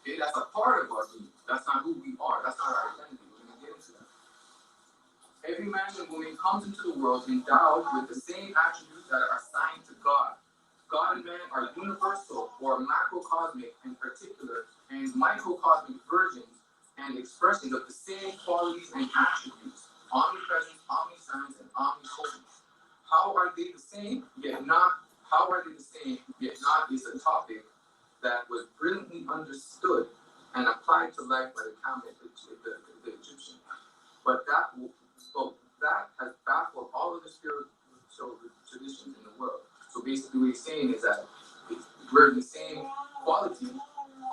Okay? That's a part of our being. That's not who we are. That's not our identity. We're going to get into that. Every man and woman comes into the world endowed with the same attributes that are assigned to God. God and man are universal or macrocosmic in particular, and microcosmic versions and expressions of the same qualities and attributes: omnipresence, omniscience, and omnipotence. How are they the same, yet not? How are they the same, yet not is a topic that was brilliantly understood and applied to life by the Egyptian. But that has baffled all of the spiritual traditions in the world. So basically what he's saying is that we're the same quality,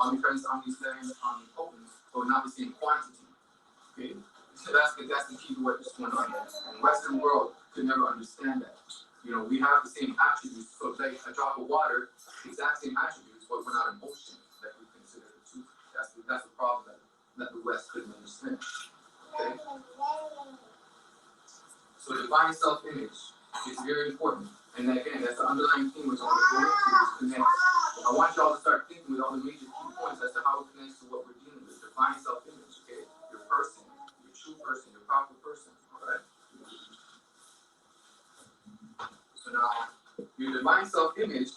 omnipresence, omniscience, omnipotence, but not the same quantity. Okay? So that's the key to what's going on there. And Western world could never understand that. We have the same attributes. So like a drop of water, exact same attributes, but we're not an ocean that we consider the truth. That's the problem that the West couldn't understand. Okay? So divine self-image is very important. And again, that's the underlying theme which I want to go into, which connects. I want y'all to start thinking with all the major key points as to how it connects to what we're dealing with. Divine self-image, okay? Your person, your true person, your proper person, all right? So now, your divine self-image,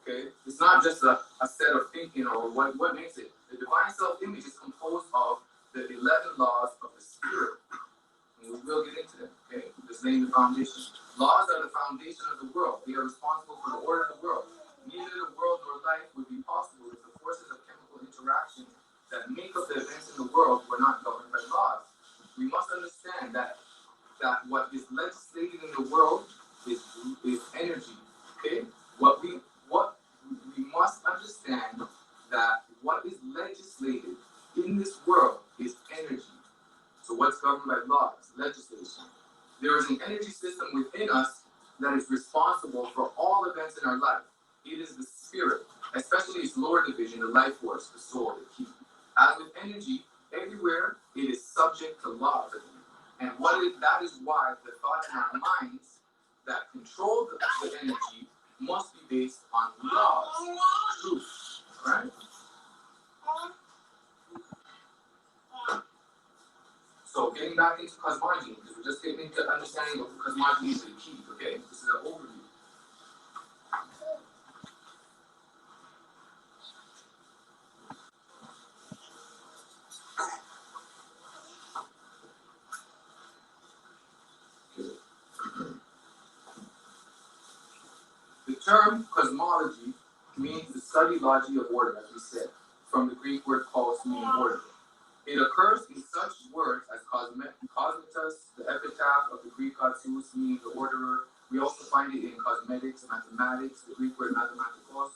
okay, it's not just a set of thinking or what makes it. The divine self-image is composed of the 11 laws of the spirit. And we will get into them, okay? Just laying the foundation. Laws are the foundation of the world. They are responsible for the order of the world. Neither the world nor life would be possible if the forces of chemical interaction that make up the events in the world were not governed by laws. We must understand that what is legislated in the world is energy. Okay? What we must understand that what is legislated in this world is energy. So what's governed by laws, legislation? There is an energy system within us that is responsible for all events in our life. It is the spirit, especially its lower division, the life force, the soul, the key. As with energy, everywhere it is subject to laws. And that is why the thoughts in our minds that control the energy must be based on laws, truth, right? So getting back into cosmology, because we're just getting into understanding of cosmology is the key, okay? This is an overview. The term cosmology means the study logy of order, as we said, from the Greek word cos, meaning order. It occurs in such words as cosmetos, the epitaph of the Greek god Zeus, meaning the orderer. We also find it in cosmetics, mathematics, the Greek word mathematikos.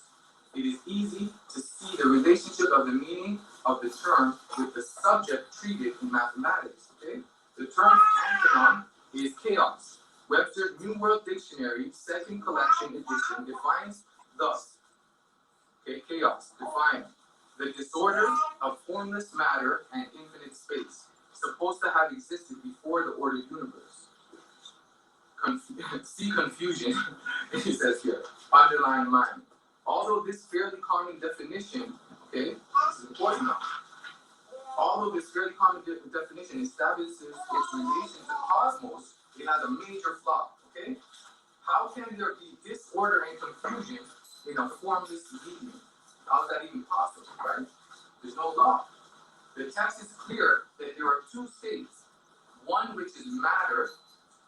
It is easy to see the relationship of the meaning of the term with the subject treated in mathematics. Okay? The term antonym is chaos. Webster's New World Dictionary, second collection edition, defines thus, okay, chaos, defined, the disorder of formless matter and infinite space, supposed to have existed before the ordered universe. See confusion, it says here, underlying line. Although this fairly common definition, okay, this is important now. Although this fairly common definition establishes its relation to cosmos, it has a major flaw, okay? How can there be disorder and confusion in a formless medium? How is that even possible, right? There's no law. The text is clear that there are two states. One, which is matter,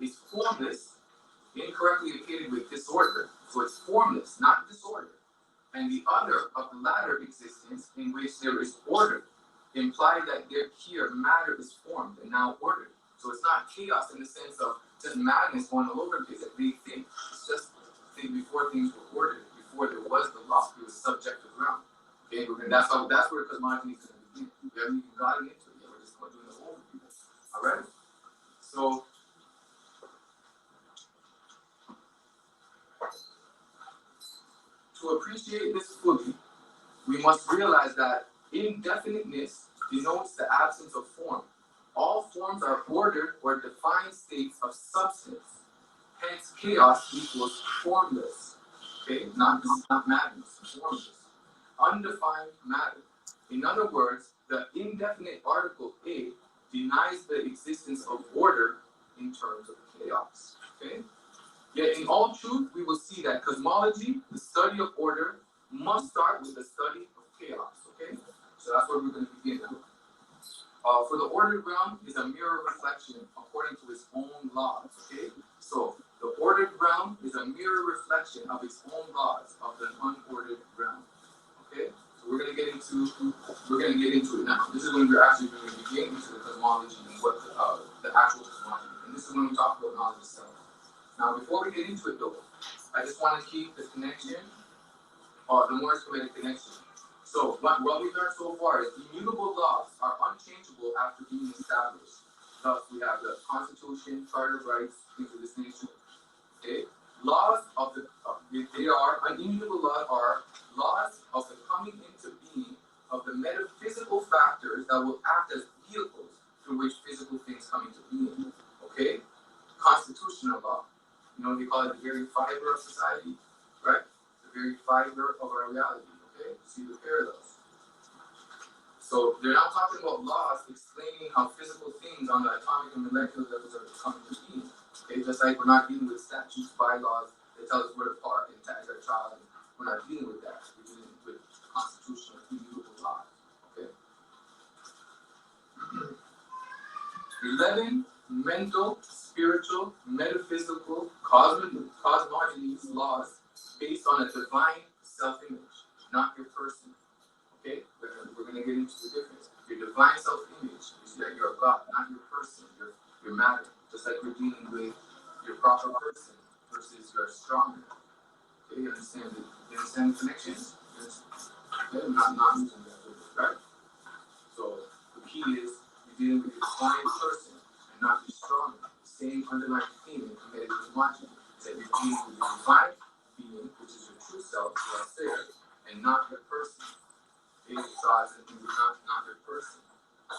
is formless, incorrectly equated with disorder. So it's formless, not disorder. And the other of the latter existence, in which there is order, implied that here matter is formed and now ordered. So it's not chaos in the sense of just madness going all over the place. That big thing. It's just before things were ordered, before there was the law, it was subject to ground. Okay, and that's where cosmology is going to begin. We haven't even gotten into it yet. We're just going to do the overview. All right. So to appreciate this fully, we must realize that Indefiniteness denotes the absence of form. All forms are ordered or defined states of substance. Hence, chaos equals formless. Okay, not madness, formless. Undefined matter. In other words, the indefinite article A denies the existence of order in terms of chaos. Okay? Yet in all truth, we will see that cosmology, the study of order, must start with the study of chaos. Okay? So that's where we're going to begin now. For the ordered realm is a mirror reflection according to its own laws. Okay? So the ordered realm is a mirror reflection of its own laws of the unordered realm. Okay? So we're gonna get into it now. This is when we're actually going to begin into the cosmology and what the actual cosmology. And this is when we talk about knowledge itself. Now before we get into it though, I just want to keep the connection, or the Moorish comedic connection. So what we've learned so far is immutable laws are unchangeable after being established. Thus we have the Constitution, Charter of Rights, things of this nature. Okay? Laws of the immutable laws are laws of the coming into being of the metaphysical factors that will act as vehicles through which physical things come into being. Okay? Constitutional law. You know, they call it the very fiber of society, right? The very fiber of our reality. Okay? See the parallels. So they're not talking about laws explaining how physical things on the atomic and molecular levels are coming to being. Okay, just like we're not dealing with statutes, bylaws that tell us where to park and tax our child. We're not dealing with that. We're dealing with constitutional, immutable laws. Okay. 11 mental, spiritual, metaphysical, cosmology laws based on a divine self-image, not your person. Okay, we're going to get into the difference. Your divine self-image is that you're a God, not your person, your matter. Just like we're dealing with your proper person versus your stronger. Okay, you understand the connections? Yes. Okay, I'm not using that, right? So the key is you're dealing with your divine person and not your stronger. The same underlying theme in comedic cosmology is that you're dealing with your divine being, which is your true self, your spirit, and not your person. Okay, besides, and not your person,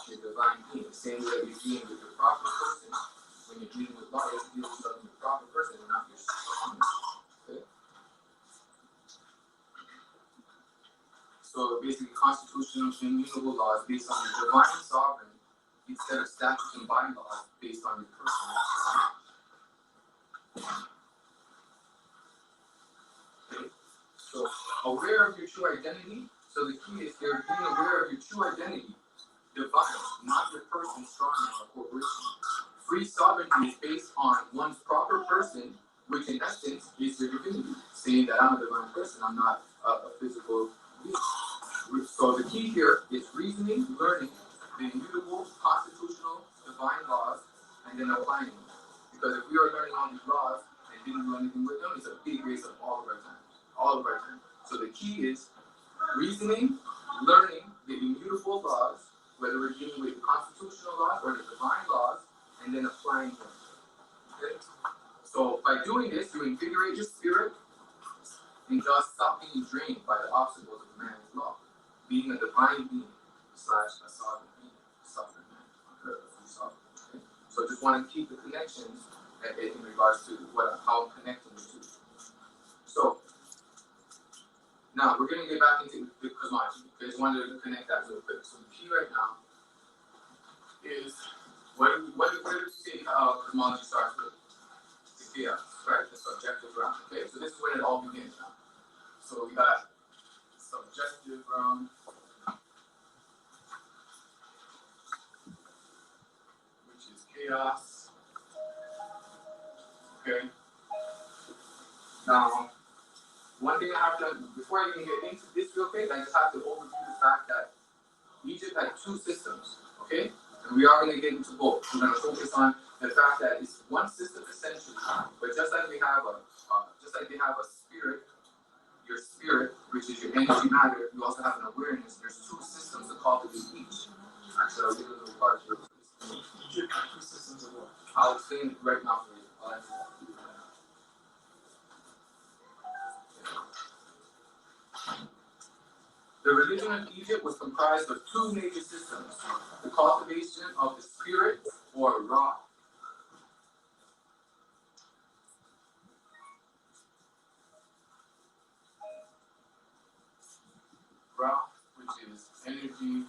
your divine being. The same way that you're dealing with your proper person. When you're dealing with law, you have to deal with something the proper person and not your strongest. Okay? So basically, constitutional immutable laws based on your divine sovereign instead of statutes and bylaws based on your personal. Okay? So aware of your true identity. So the key is you're being aware of your true identity, divine, not your person, strongman, or corporation. Free sovereignty is based on one's proper person, which in essence is your divinity, saying that I'm a divine person, I'm not a physical being. So the key here is reasoning, learning the immutable, constitutional, divine laws, and then applying them. Because if we are learning all these laws and didn't do anything with them, it's a big waste of all of our time. All of our time. So the key is reasoning, learning the immutable laws, whether we're dealing with constitutional laws or the divine laws, and then applying them. Okay? So by doing this, you invigorate your spirit and just stop being drained by the obstacles of man's law. Being a divine being / a sovereign being, sovereign man, okay? So just want to keep the connections in regards to how I'm connecting the two. So now we're going to get back into the cosmology. Okay, just wanted to connect that real quick. So the key right now is what did we say cosmology starts with? The chaos, right? The subjective realm. Okay, so this is when it all begins now. So we got subjective realm, which is chaos. Okay. Now, one thing I have to, before I even get into this real quick, I just have to overview the fact that Egypt had two systems. Okay. And we are going to get into both. We're going to focus on the fact that it's one system essentially, but just like we have a spirit, your spirit, which is your energy matter, you also have an awareness. There's two systems to cultivate each. Actually, I'll give you a little part here. Egypt had two systems of what? I'll explain it right now for you. The religion of Egypt Egypt was comprised of two major systems: the cultivation of the spirit, or Ra. Ra, which is energy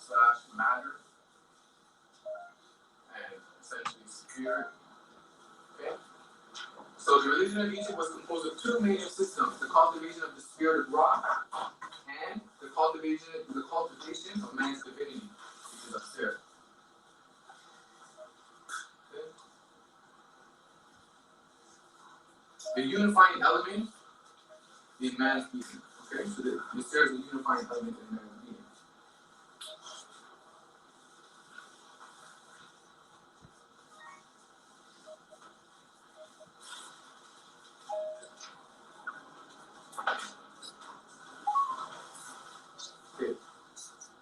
/ matter, and essentially spirit. Okay? So the religion of Egypt was composed of two major systems: the cultivation of the spirit of Ra, and the cultivation of man's divinity, which is upstairs. Okay? The unifying element in man's being. Okay, so the spirit is a unifying element in man's being. Okay,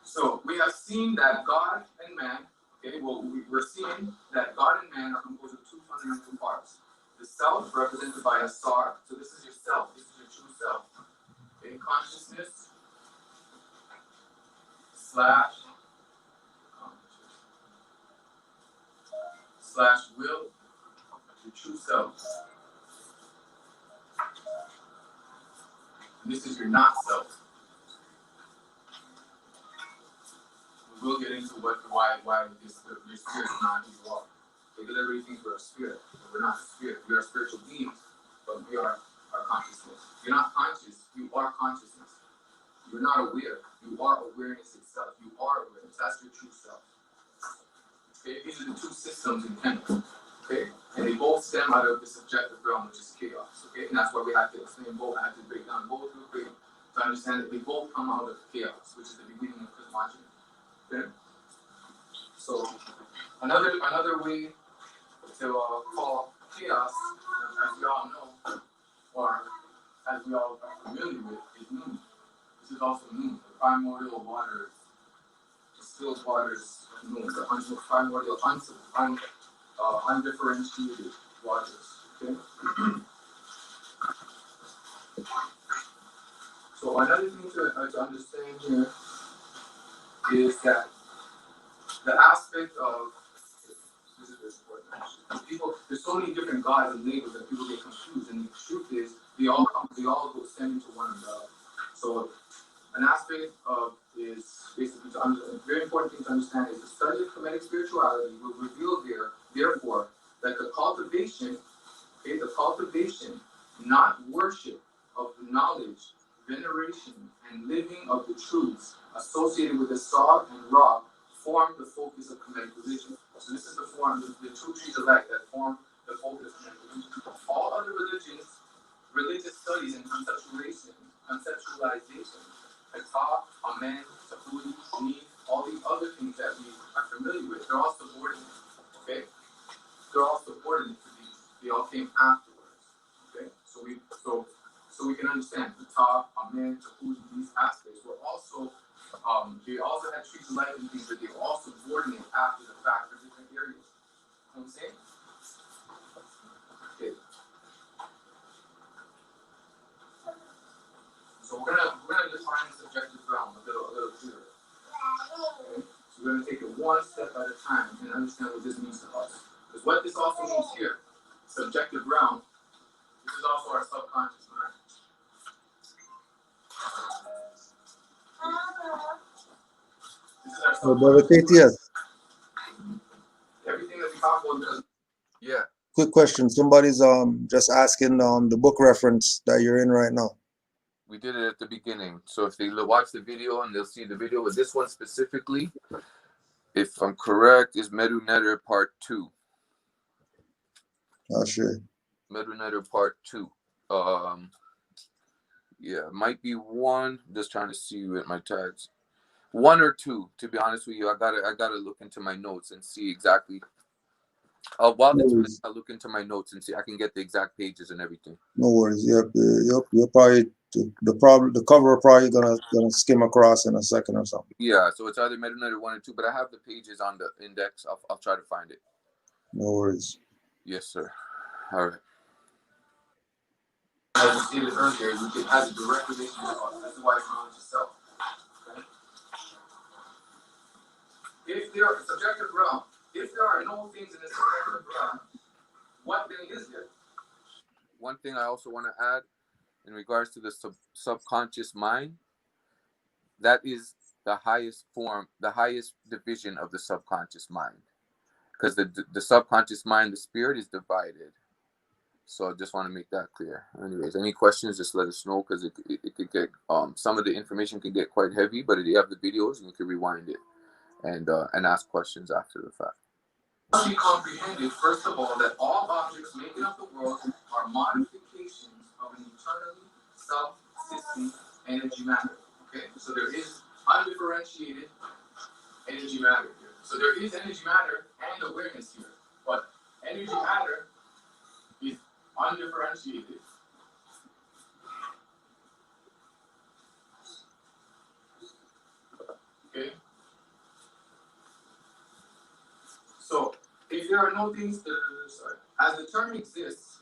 so we have seen that God and man. Okay, well we're seeing that God and man are composed of two fundamental parts: the self, represented by a star. So this is your self. This is your true self. Okay, consciousness slash will, your true self. And this is your not self. We will get into why your spirit is not who you are. Because everybody thinks we're a spirit, but we're not a spirit. We are spiritual beings, but we are our consciousness. You're not conscious, you are consciousness. You're not aware, you are awareness itself. You are awareness. That's your true self. Okay, these are the two systems in chemistry. Okay, and they both stem out of the subjective realm, which is chaos. Okay, and that's why we have to explain both. I have to break down both real quick to understand that they both come out of chaos, which is the beginning of cosmology. Okay, so another way to call chaos, as we all know, or as we all are familiar with, is noon. This is also noon, the primordial waters, the still waters of noon, the primordial, undifferentiated waters. Okay. So another thing to understand here is that the aspect of this is important. People, there's so many different gods and labels that people get confused, and the truth is they all go stem into one another. So an aspect of is basically a very important thing to understand is the study of comedic spirituality will reveal therefore that the cultivation, not worship, of the knowledge, veneration, and living of the truths associated with the Saw and Ra form the focus of comedic religion. So this is the form, the two trees alike that form the focus of comedic religion. All other religious studies and conceptualization, Atah, Amen, Tabuli, Ni, all these other things that we are familiar with, they're all subordinate. Okay? They're all subordinate to these. They all came afterwards. Okay? So we can understand Atah, Amen, Tabuli, these aspects were also they also had trees of life and things, but they were all subordinate after the fact for different areas. You know what I'm saying? Okay. So we're gonna define the subjective realm a little clearer. Okay? So we're gonna take it one step at a time and understand what this means to us. Because what this also means here, subjective realm, this is also our subconscious mind. This is our subconscious KTS. Everything that we talk about does. Yeah. Quick question. Somebody's just asking the book reference that you're in right now. We did it at the beginning. So if they watch the video and they'll see the video with this one specifically, if I'm correct, is Medu Netter Part 2. Oh, sure. Medu Netter Part 2. Yeah, might be 1. Just trying to see with my tags. 1 or 2, to be honest with you. I gotta look into my notes and see exactly. While it's I look into my notes and see I can get the exact pages and everything. No worries. Yep. You're probably the cover are probably gonna skim across in a second or something. Yeah, so it's either Medu Netter 1 or 2, but I have the pages on the index. I'll try to find it. No worries. Yes, sir. All right. as we stated earlier, it has a direct relation to us. That's why it's knowledge itself. Okay? If there are subjective realm, if there are no things in the subjective realm, what then is there? One thing I also want to add in regards to the subconscious mind, that is the highest form, the highest division of the subconscious mind. Because the subconscious mind, the spirit, is divided. So I just want to make that clear. Anyways, any questions, just let us know, because it could get, some of the information can get quite heavy, but if you have the videos, you can rewind it and ask questions after the fact. It must be comprehended, first of all, that all objects making up the world are modifications of an eternally self-existing energy matter. Okay, so there is undifferentiated energy matter here. So there is energy matter and awareness here, but energy matter is undifferentiated. Okay. So if there are no things, as the term exists,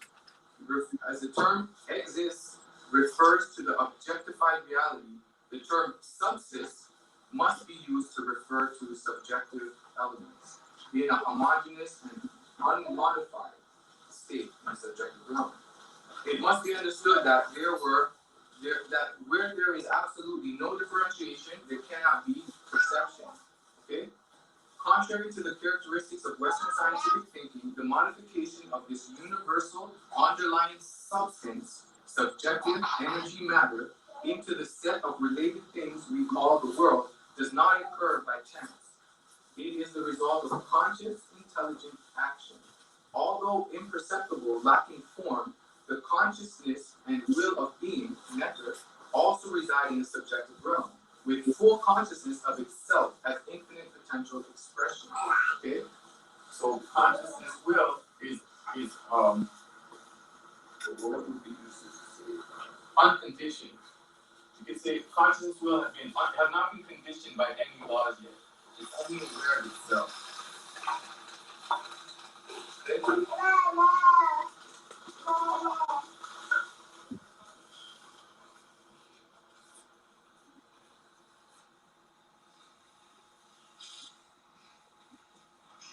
refers to the objectified reality, the term subsists must be used to refer to the subjective elements, being a homogeneous and unmodified state in the subjective realm. It must be understood that where there is absolutely no differentiation, there cannot be perception. Okay? Contrary to the characteristics of Western scientific thinking, the modification of this universal underlying substance, subjective energy matter, into the set of related things we call the world does not occur by chance. It is the result of conscious, intelligent action. Although imperceptible, lacking form, the consciousness and will of being, nectar, also reside in the subjective realm, with full consciousness of itself as infinite potential expression. Okay? So consciousness will is what would be used to say? Unconditioned. You could say consciousness will have not been conditioned by any laws yet. It's only aware of itself. Okay?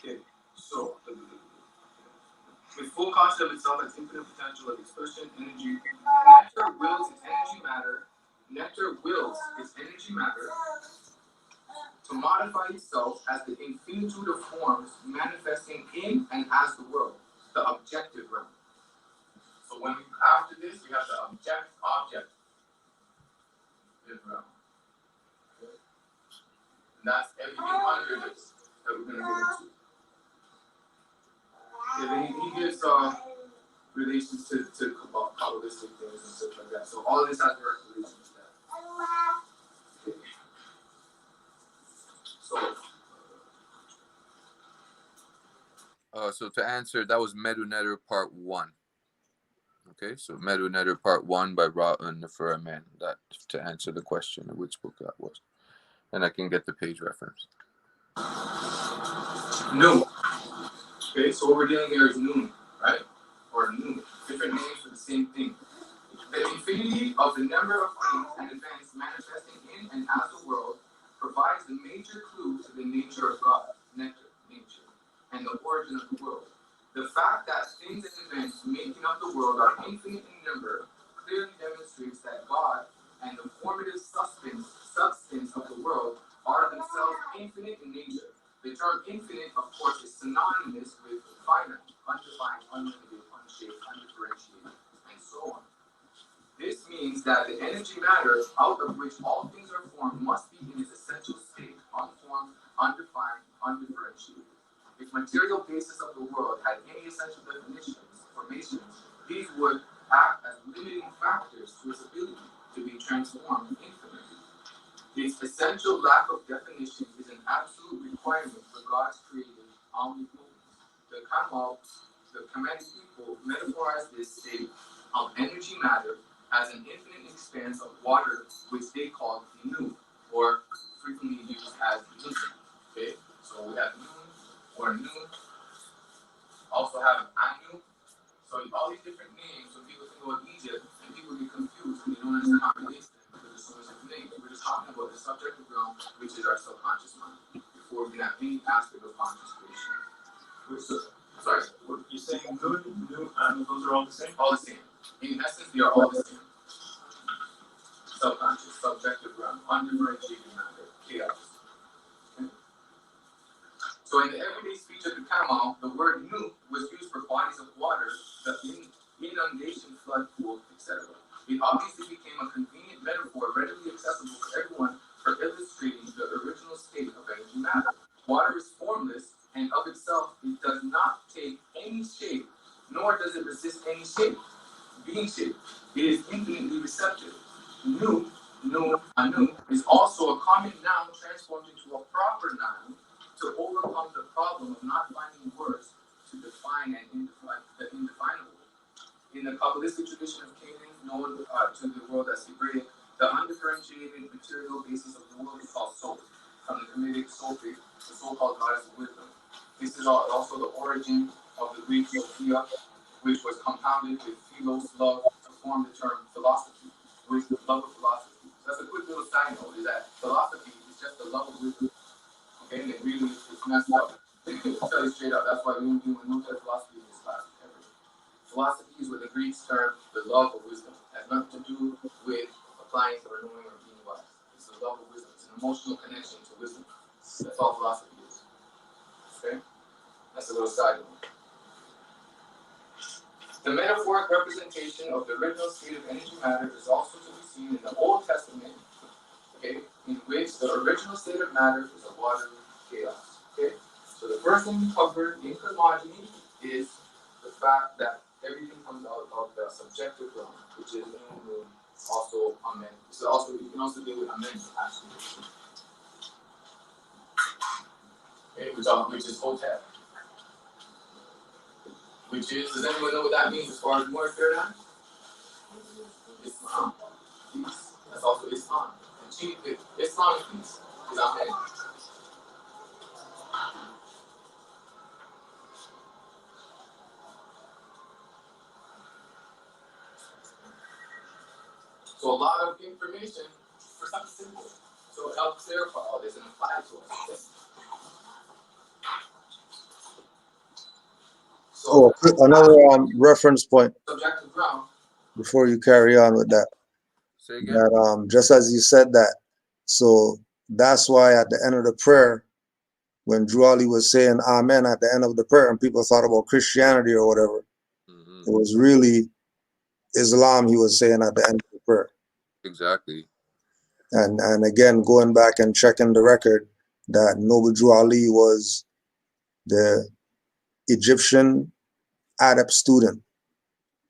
Okay, so with full consciousness of itself as infinite potential of expression, energy, nectar wills its energy matter. Nectar wills its energy matter to modify itself as the infinitude of forms manifesting in and as the world, the objective realm. So when after this, we have the objective realm. Okay? And that's everything under this that we're going to get into. Yeah, then he gives relations to Kabbalistic things and stuff like that. So all of this has direct relation to that. Okay. So to answer, that was Medu Netter Part 1. Okay, so Medu Netter Part 1 by Proton Nefer Amen. That to answer the question of which book that was. And I can get the page reference. Noon. Okay, so what we're dealing there is noon, right? Or noon. Different names for the same thing. The infinity of the number of things and events manifesting in and as the world provides the major clue to the nature of God, nectar, nature, and the origin of the world. The fact that things and events making up the world are infinite in number clearly demonstrates that God and the formative substance of the world are themselves infinite in nature. The term infinite, of course, is synonymous with finite, undefined, unlimited, unshaped, undifferentiated, and so on. This means that the energy matter out of which all things are formed must be in its essential state, unformed, undefined, undifferentiated. If material basis of the world had any essential formations, these would act as limiting factors to its ability to be transformed infinitely. Its essential lack of definition is an absolute requirement for God's creative omnipotence. The comedic people metaphorize this state of energy matter as an infinite expanse of water, which they call nu, or frequently used as nun. Okay, so we have nun or nun. Also have anu. So all these different names, when people think about Egypt, and called the subjective realm, which is our subconscious mind, before we have any aspect of conscious creation. Sorry, You're saying good, new, and those are all the same? all the same. In essence, they are all the same. Subconscious, subjective realm, undifferentiated matter, chaos. Okay. So in the everyday speech of the Camel, the word nu was used for bodies of water, the inundation, flood, pool, etc. It obviously became a convenient metaphor readily accessible for everyone for illustrating the original state of energy matter. Water is formless, and of itself it does not take any shape, nor does it resist any shape, being shaped. It is infinitely receptive. Nu, anu, is also a common noun transformed into a proper noun to overcome the problem of not finding words to define the indefinable. In the Kabbalistic tradition of Canaan, known to the world as Hebraic, the undifferentiated material basis of the world is called soul, from the comedic Sophie, the so-called goddess of wisdom. This is also the origin of the Greek Sophia, which was compounded with philos, love, to form the term philosophy, which is the love of philosophy. So that's a quick little side note, is that philosophy is just the love of wisdom. Okay, and it really is messed up. I'll tell you straight up, that's why we don't do no type of philosophy in this class ever. Philosophy is what the Greeks term the love of wisdom. It has nothing to do with applying or knowing or being wise. It's the love of wisdom. It's an emotional connection to wisdom. That's all philosophy is. Okay? That's a little side note. The metaphoric representation of the original state of energy matter is also to be seen in the Old Testament, okay, in which the original state of matter is a watery chaos. Okay? So the first thing we covered in cosmology is the fact that everything comes out of the subjective realm, which is also amen. So also you can also deal with amen actually. Okay, which is hotel. Which is, does anyone know what that means as far as Moorish paradigm? Islam. Peace. That's also Islam. And Islam is peace. Is amen. So a lot of information for something simple. So it helps clarify all this and apply it to us. So Another reference point subjective ground. before you carry on with that. Say again. That just as you said that, so that's why at the end of the prayer, when Drew Ali was saying Amen at the end of the prayer, and people thought about Christianity or whatever, it was really Islam he was saying at the end of the prayer. Exactly. And again, going back and checking the record, that Noble Drew Ali was the Egyptian adept student.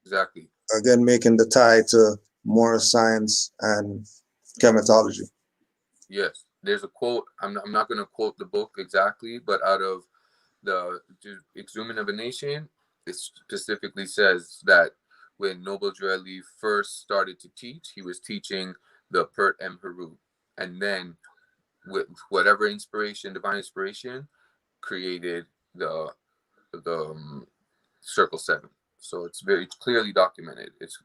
Exactly. Again, making the tie to Moorish science and chematology. Yes. There's a quote. I'm not going to quote the book exactly, but out of the Exhuming of a Nation, it specifically says that when Noble Drew Ali first started to teach, he was teaching the Pert M. Haru. And then with whatever inspiration, divine inspiration, created the Circle 7. So it's very clearly documented. It's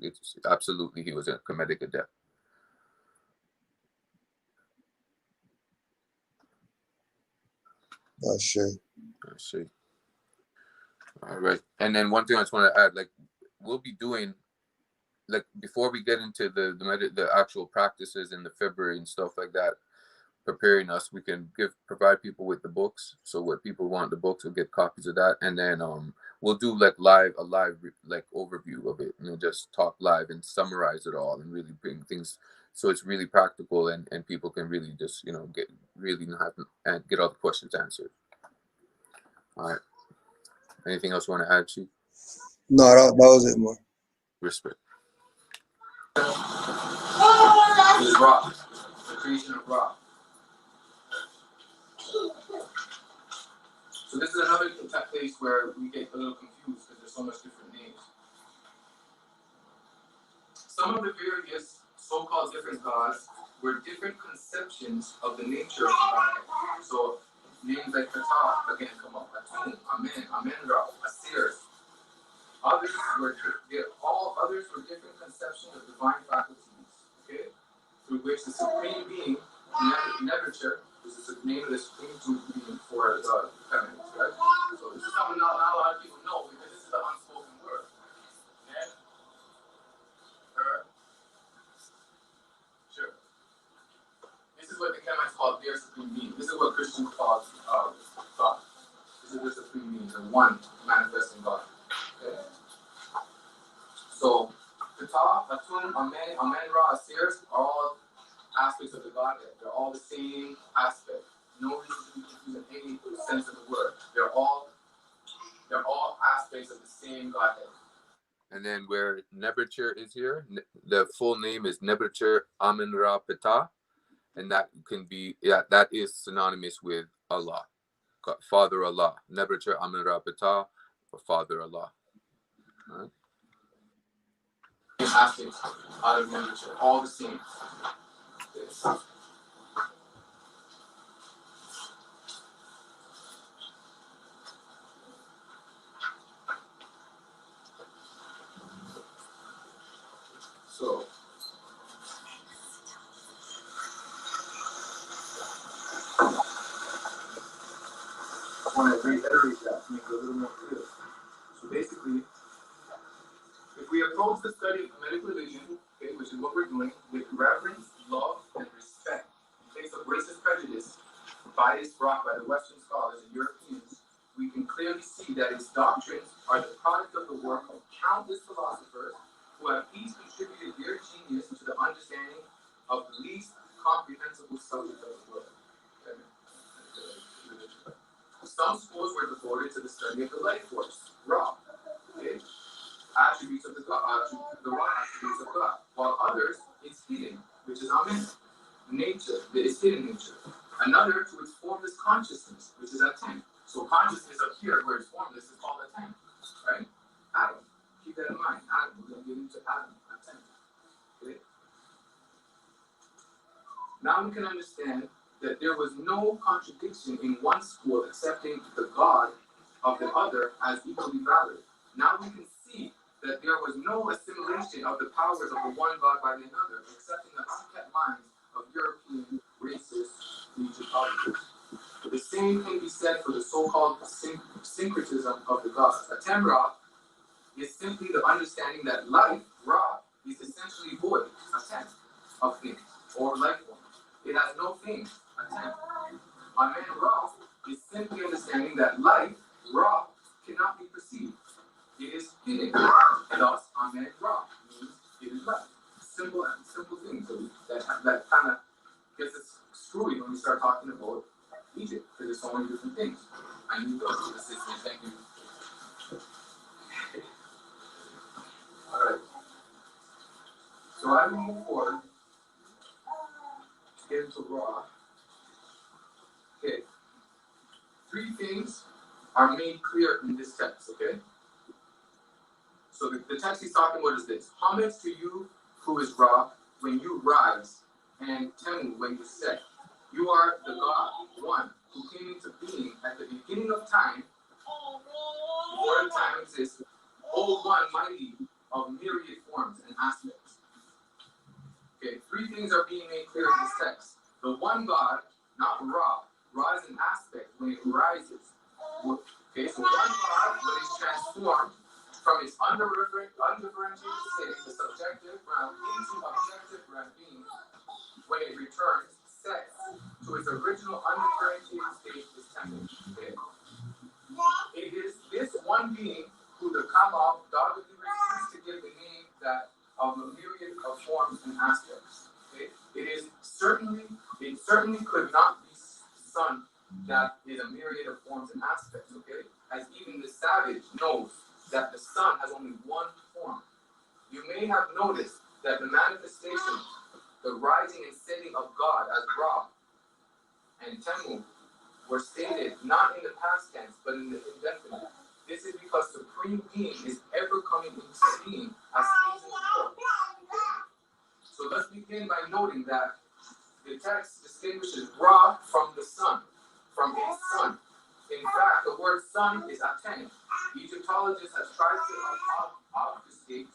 absolutely, he was a comedic adept. That's true. I see. All right. And then one thing I just want to add, like, we'll be doing, like, before we get into the actual practices in the February and stuff like that, preparing us, we can provide people with the books. So what people want the books, will get copies of that, and then we'll do like a live like overview of it, and just talk live and summarize it all and really bring things so it's really practical and people can really just get all the questions answered. All right. Anything else you want to add, Chief? No, that was it, more. Respect. This is rock. The creation of rock. So this is another place where we get a little confused because there's so much different names. Some of the various so-called different gods were different conceptions of the nature of God. So names like Ptah again come up. Atum, Amen, Amenra, Asir. Others were different conceptions of divine faculties, okay, through which the supreme being name of the supreme being for the feminines, right? So this is something not a lot of people know because this is the unspoken word. And her, sure. This is what the Kemites call their supreme being. This is what Christians call God. This is the supreme being, the one manifesting God. Okay? So, Ptah, Atum, Amen, Ra, Asiris are all aspects of the Godhead. They're all the same aspect. No reason to be confused in any sense of the word. They're all aspects of the same Godhead. And then where Nebuchadnezzar is here, the full name is Nebuchadnezzar Amen Ra Ptah, and that can be that is synonymous with Allah, God, Father Allah. Nebuchadnezzar Amen Ra Ptah, or Father Allah. All right. Aspects out of Nebuchadnezzar, all the same. So, I want to reiterate that to make it a little more clear. So basically, if we approach the study of Comedic religion, okay, which is what we're doing, with reverence, love, and respect, in face of racist prejudice, bias brought by the Western scholars and Europeans, we can clearly see that its doctrines are the product of the work of countless philosophers who have each contributed their genius to the understanding of the least comprehensible subject of the world. Okay. Some schools were devoted to the study of the life force, Ra, okay, attributes of the God, the Ra attributes of God, while others, its hidden, which is Amen, nature, its hidden nature. Another to its formless consciousness, which is Aten. So consciousness up here, where it's formless, is called Aten, right? Adam. Keep that in mind. Adam. We're going to get into Adam, Aten. Okay? Now we can understand that there was no contradiction in one school accepting the God of the other as equally valid. Now we can see that there was no assimilation of the powers of the one God by the other, accepting the unkept minds of European racist Egyptologists. The same can be said for the so-called syncretism of the gods. Atem-Ra is simply the understanding that life, Ra, is essentially void, Atem, of things, or life forms. It has no thing, Atem. Amen-Ra is simply understanding that life, Ra, cannot be perceived. It is hidden. Thus, Amen-Ra means it is life. Simple things. So that kind of gets us screwy when we start talking about Egypt, because there's so many different things. I need those to assist me. Thank you. All right. So as we move forward to get into Ra, okay, 3 things are made clear in this text, okay? So the text he's talking about is this: homage to you who is Ra when you rise, and Temu when you set. You are the God, one, who came into being at the beginning of time, before time exists, O one mighty of myriad forms and aspects. Okay, 3 things are being made clear in this text. The one God, not Ra. Ra is an aspect when it rises. Okay, so one God, when it's transformed from its undifferentiated state, the subjective realm, into objective realm being, when it returns, sets to its original undifferentiated state, is temple. Okay? It is this one being who the Kamal doggedly refuses to give the name that of a myriad of forms and aspects. Okay? It certainly could not be sun that is a myriad of forms and aspects, okay? As even the savage knows that the sun has only one form. You may have noticed that the manifestation, the rising and setting of God as Ra and Temu were stated not in the past tense, but in the indefinite. This is because Supreme Being is ever coming into being as seasons go. So let's begin by noting that the text distinguishes Ra from the sun, from its sun. In fact, the word sun is Aten. Egyptologists have tried to obfuscate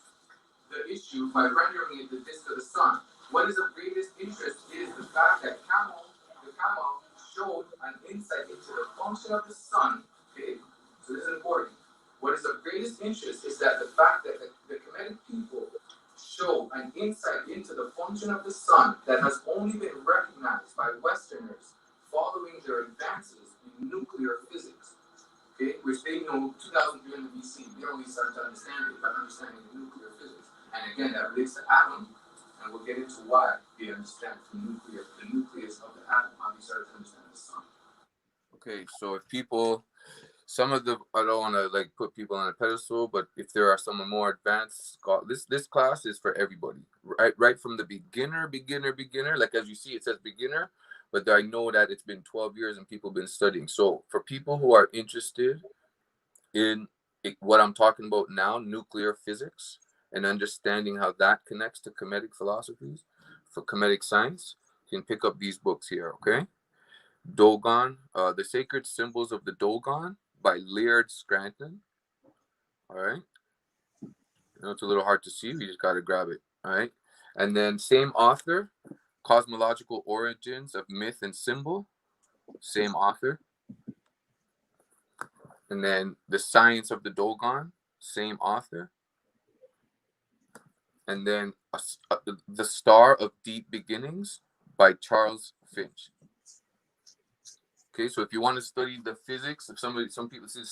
the issue by rendering it the disk of the sun. What is of greatest interest is the fact that the Camel shows showed an insight into the function of the sun. Okay, so this is important. What is of greatest interest is that the fact that the Kemetic people show an insight into the function of the sun that has only been recognized by Westerners following their advances in nuclear physics. Okay, which they know 2300 BC. They only started to understand it by understanding the nuclear physics. And again, that relates to atom, and we'll get into why they understand the nucleus of the atom, how they started to understand the sun. Okay, so if people, some of the, I don't want to like put people on a pedestal, but if there are some more advanced, this class is for everybody, right from the beginner, like as you see, it says beginner, but I know that it's been 12 years and people have been studying. So for people who are interested in what I'm talking about now, nuclear physics, and understanding how that connects to Kemetic philosophies, for Kemetic science, you can pick up these books here, okay? Dogon, The Sacred Symbols of the Dogon by Laird Scranton. All right. I know it's a little hard to see. You just got to grab it. All right. And then same author, Cosmological Origins of Myth and Symbol. Same author. And then The Science of the Dogon. Same author. And then The Star of Deep Beginnings by Charles Finch. Okay, so if you want to study the physics of some people see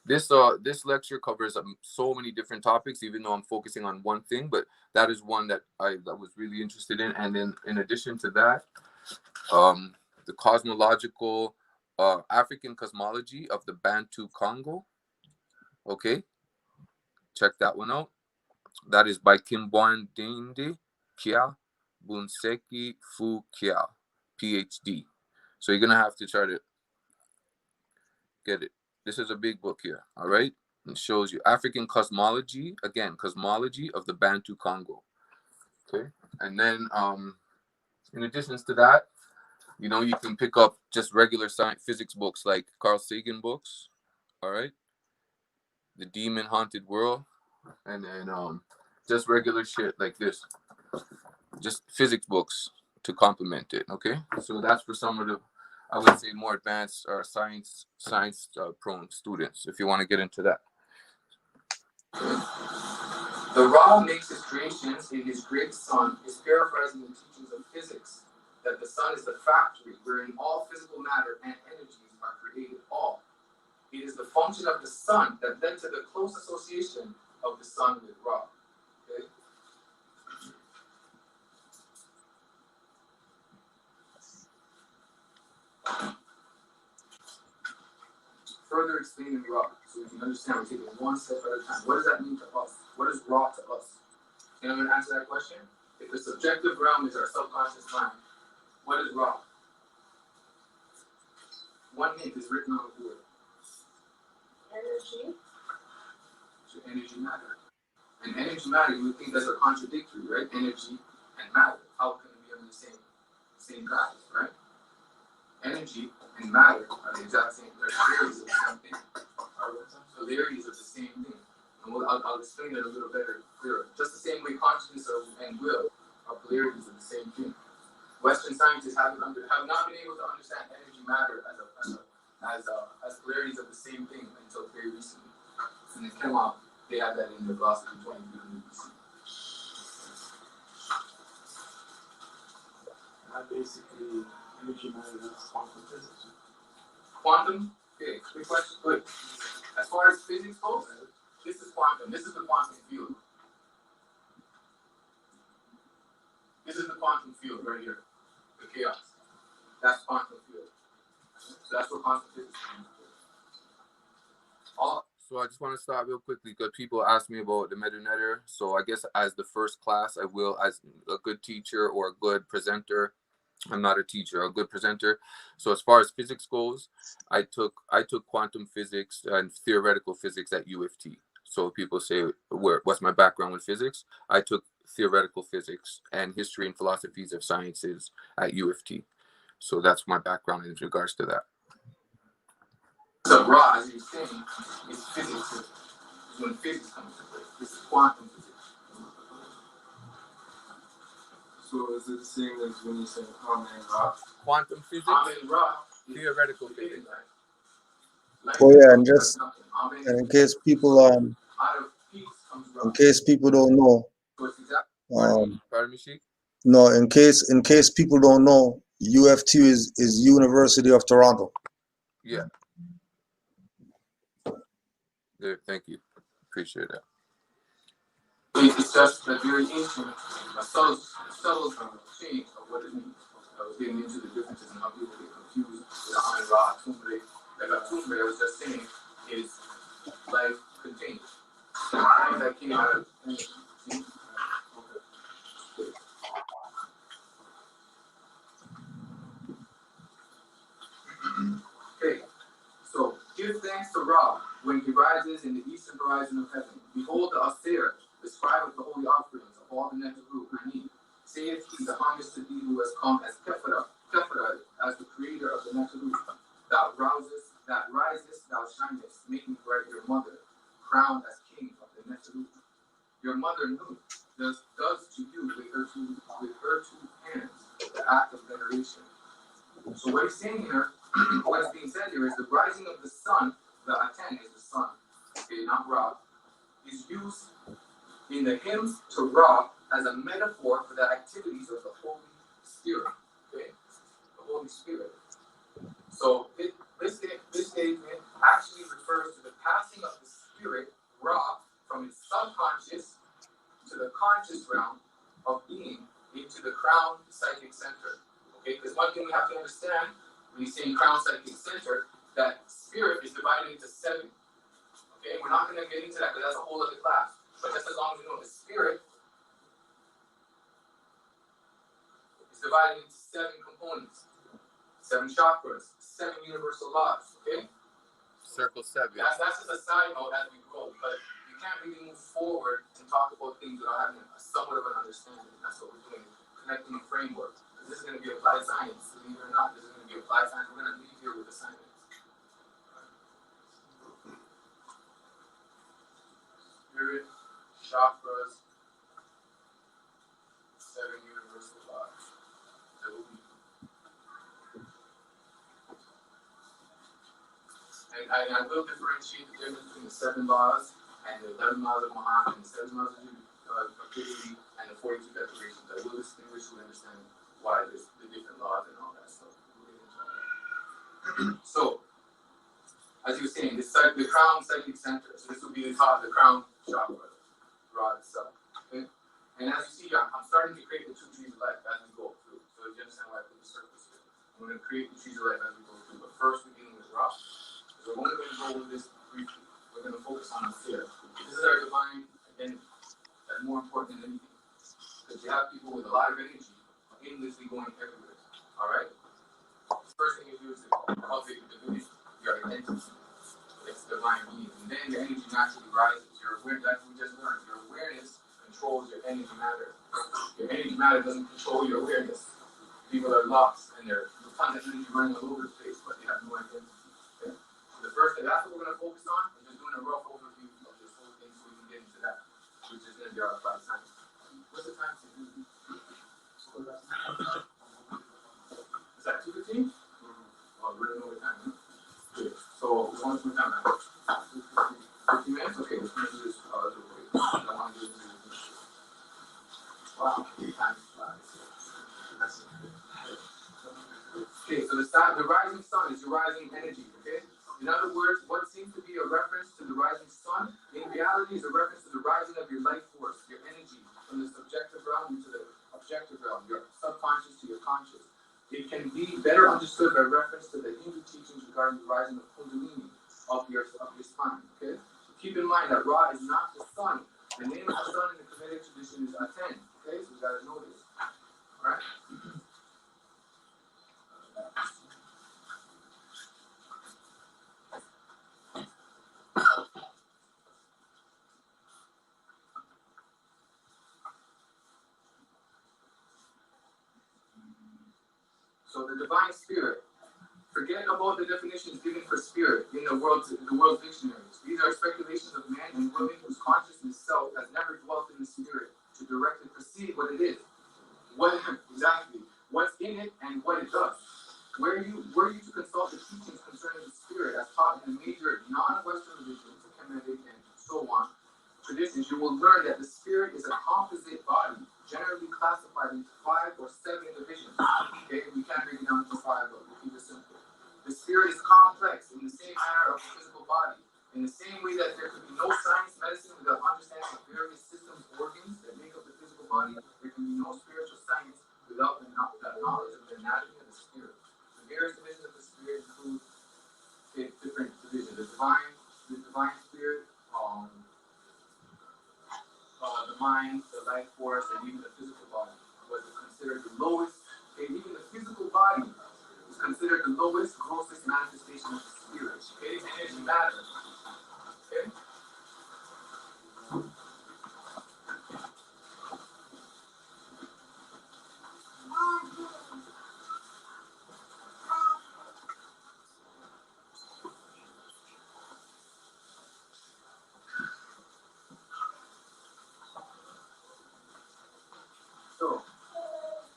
this lecture covers so many different topics, even though I'm focusing on one thing, but that is one that I was really interested in. And then in addition to that, the cosmological African cosmology of the Bantu Congo. Okay, check that one out. That is by Kimbwandindi Kia Bunseki Fu Kia, PhD. So you're gonna have to try to get it. This is a big book here, all right? It shows you African cosmology, again, cosmology of the Bantu Congo. Okay, and then in addition to that, you know, you can pick up just regular science physics books like Carl Sagan books, all right? The Demon Haunted World, and then just regular shit like this, just physics books to complement it. Okay, so that's for some of the, I would say, more advanced or science prone students, if you want to get into that. The Ra makes his creations in his great sun is paraphrasing the teachings of physics, that the sun is the factory wherein all physical matter and energies are created. All. It is the function of the sun that led to the close association of the sun with Ra. Okay? Further explaining Ra, so we can understand, we're taking one step at a time. What does that mean to us? What is Ra to us? Can anyone answer that question? If the subjective realm is our subconscious mind, what is Ra? One hint is written on the board. Energy. So energy, matter. And energy, matter, you would think that's a contradictory, right? Energy and matter. How can it be on the same guys, right? Energy and matter are the exact same. They're theories of the same thing. So theories of the same thing. And I'll explain it a little better, clearer. Just the same way consciousness and will are polarities of the same thing. Western scientists have not been able to understand energy, matter as polarities of the same thing until very recently. And in Chemop, they have that in their philosophy 2300 BC. Basically, energy matter is quantum physics. Quantum? Okay, good question. Good. As far as physics goes, this is quantum. This is the quantum field. This is the quantum field right here. The chaos. That's quantum field. So that's what quantum physics is. So I just want to stop real quickly because people ask me about the MetaNetter. So I guess as the first class, I will, as a good teacher or a good presenter, I'm not a teacher, a good presenter. So as far as physics goes, I took quantum physics and theoretical physics at U of T. So people say, what's my background with physics? I took theoretical physics and history and philosophies of sciences at U of T. So that's my background in regards to that. So Ra, as you're saying, is physics. Is when physics comes into play. This is quantum physics. So is it the same as when you say Amen Ra? Quantum physics. Amen Ra theoretical physics. Oh yeah, and just and in case people don't know, Pardon me, Sheik? no, in case people don't know, UFT is University of Toronto. Yeah. There, thank you. Appreciate that. It's just a very ancient, a subtle change of what it means. I was getting into the differences and how people get confused with Amen Ra, Tumbre. Like Tumbre, I was just saying, is life contained. That came out of Okay, so give thanks to Ra when he rises in the eastern horizon of heaven. Behold the Asir, the scribe of the holy offerings of all the Neheru, Ani. Saith he, the homage to thee who has come as Kefara, as the creator of the Neheru. Thou risest, thou shinest, making bright your mother, crowned as king of the Neheru. Your mother knew, does to you with her two hands the act of veneration. So what he's saying here, what is being said here is the rising of the sun, the Aten is the sun, okay, not Ra, is used in the hymns to Ra as a metaphor for the activities of the Holy Spirit, okay, the Holy Spirit. So this statement actually refers to the passing of the spirit, Ra, from its subconscious to the conscious realm of being into the crown psychic center. Okay, because one thing we have to understand when he's saying crown psychic center, that spirit is divided into 7. Okay, we're not going to get into that because that's a whole other class. But just as long as we know the spirit is divided into 7 components, 7 chakras, 7 universal laws. Okay, Circle 7. that's just a side note as we go, but you can't really move forward and talk about things without having somewhat of an understanding. That's what we're doing, connecting the framework. This is going to be applied science, believe it or not. This is going to be applied science. We're going to leave here with assignments. Spirit, chakras, 7 universal laws. And I will differentiate the difference between the 7 laws and the 11 laws of Muhammad and the 7 laws of Purity and the 42 declarations. I will distinguish and understand why there's the different laws and all that stuff. We'll get into all that. So, as you were saying, the crown psychic center. So this would be the top, the crown chakra, Ra itself. Okay? And as you see, I'm starting to create the 2 trees of life as we go through. So you understand why I put the circles here. I'm going to create the trees of life as we go through. But first, we're dealing with Ra. So we're only going to go over this briefly. We're going to focus on the fear. This is our divine identity. That's more important than anything. Because you have people with a lot of energy aimlessly going everywhere. Alright? First thing you do is to cultivate the divinity, your identity. It's divine being. And then your energy naturally rises. Your awareness, that's what we just learned. Your awareness controls your energy matter. Your energy matter doesn't control your awareness. People are lost and they're tons of energy running all over the place, but they have no identity. Okay? The first thing, that's what we're going to focus on. We're just doing a rough overview of this whole thing so we can get into that, which is going to be our applied science. What's the time to do? Is that 2:15? Oh, we're running over time. Huh? Good. So, one more time. 15 minutes? Okay, let's do this real quick. I want to do this. Wow, time flies. Okay, so the rising sun is your rising energy, okay? In other words, what seems to be a reference to the rising sun, in reality is a reference to the rising of your life force, your energy, from the subjective realm into the objective realm, your subconscious to your conscious. It can be better understood by reference to the Hindu teachings regarding the rising of Kundalini of your spine, okay? So keep in mind that Ra is not the sun. The name of the sun in the comedic tradition is Aten, okay? So you gotta know this, all right? So the divine spirit, forget about the definitions given for spirit in the world's dictionaries. These are speculations of men and women whose consciousness self has never dwelt in the spirit to directly perceive what it is. What exactly? What's in it and what it does. Were you to consult the teachings concerning the spirit as taught in the major non-Western religions, comedic and so on, traditions, you will learn that the spirit is a composite body, generally classified into 5 or 7 divisions. Okay, we can't break it down into 5, but we'll keep it simple. The spirit is complex in the same manner of the physical body. In the same way that there could be no science, medicine without understanding the various systems, organs that make up the physical body, there can be no spiritual science without that knowledge of the anatomy of the spirit. The various divisions of the spirit include different divisions. The divine spirit, the mind, the life force, and even the physical body was considered the lowest. Okay, even the physical body is considered the lowest, grossest manifestation of the spirit. Okay, energy matter. Okay. So,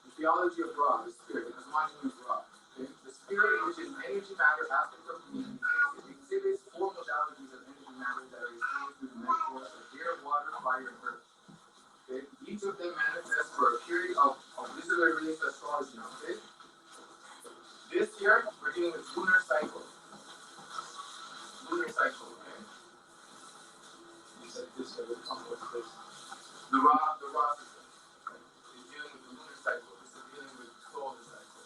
the theology of Ra, the spirit, the cosmology of Ra. Okay? The spirit, which is energy matter aspect of being, it exhibits 4 modalities of energy matter that are explained through the metaphors of air, water, fire, and earth. Okay? Each of them manifests for a period of this is where it relates to astrology now. Okay? This year, we're dealing with lunar cycle. Lunar cycle, okay? You said this year, we'll come with this. The Ra system. Okay? It's dealing with the lunar cycle. This is dealing with solar cycle.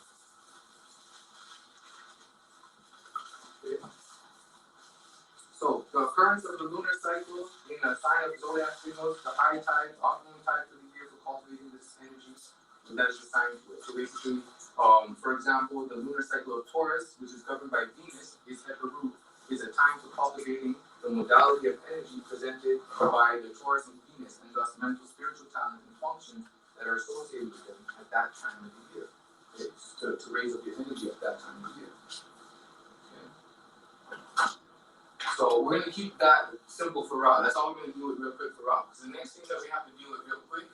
Okay? So, the occurrence of the lunar cycle in a sign of zodiac signals, the high tide, optimum tide for the year for cultivating this energy, and that is the sign for it. So basically, for example, the lunar cycle of Taurus, which is governed by Venus, is Heparu, is a time for cultivating the modality of energy presented by the Taurus and Venus, and thus mental, spiritual talent and functions that are associated with them at that time of the year. Okay? To raise up your energy at that time of the year. So we're going to keep that simple for Ra. That's all we're going to do it real quick for Ra. Because the next thing that we have to deal with real quick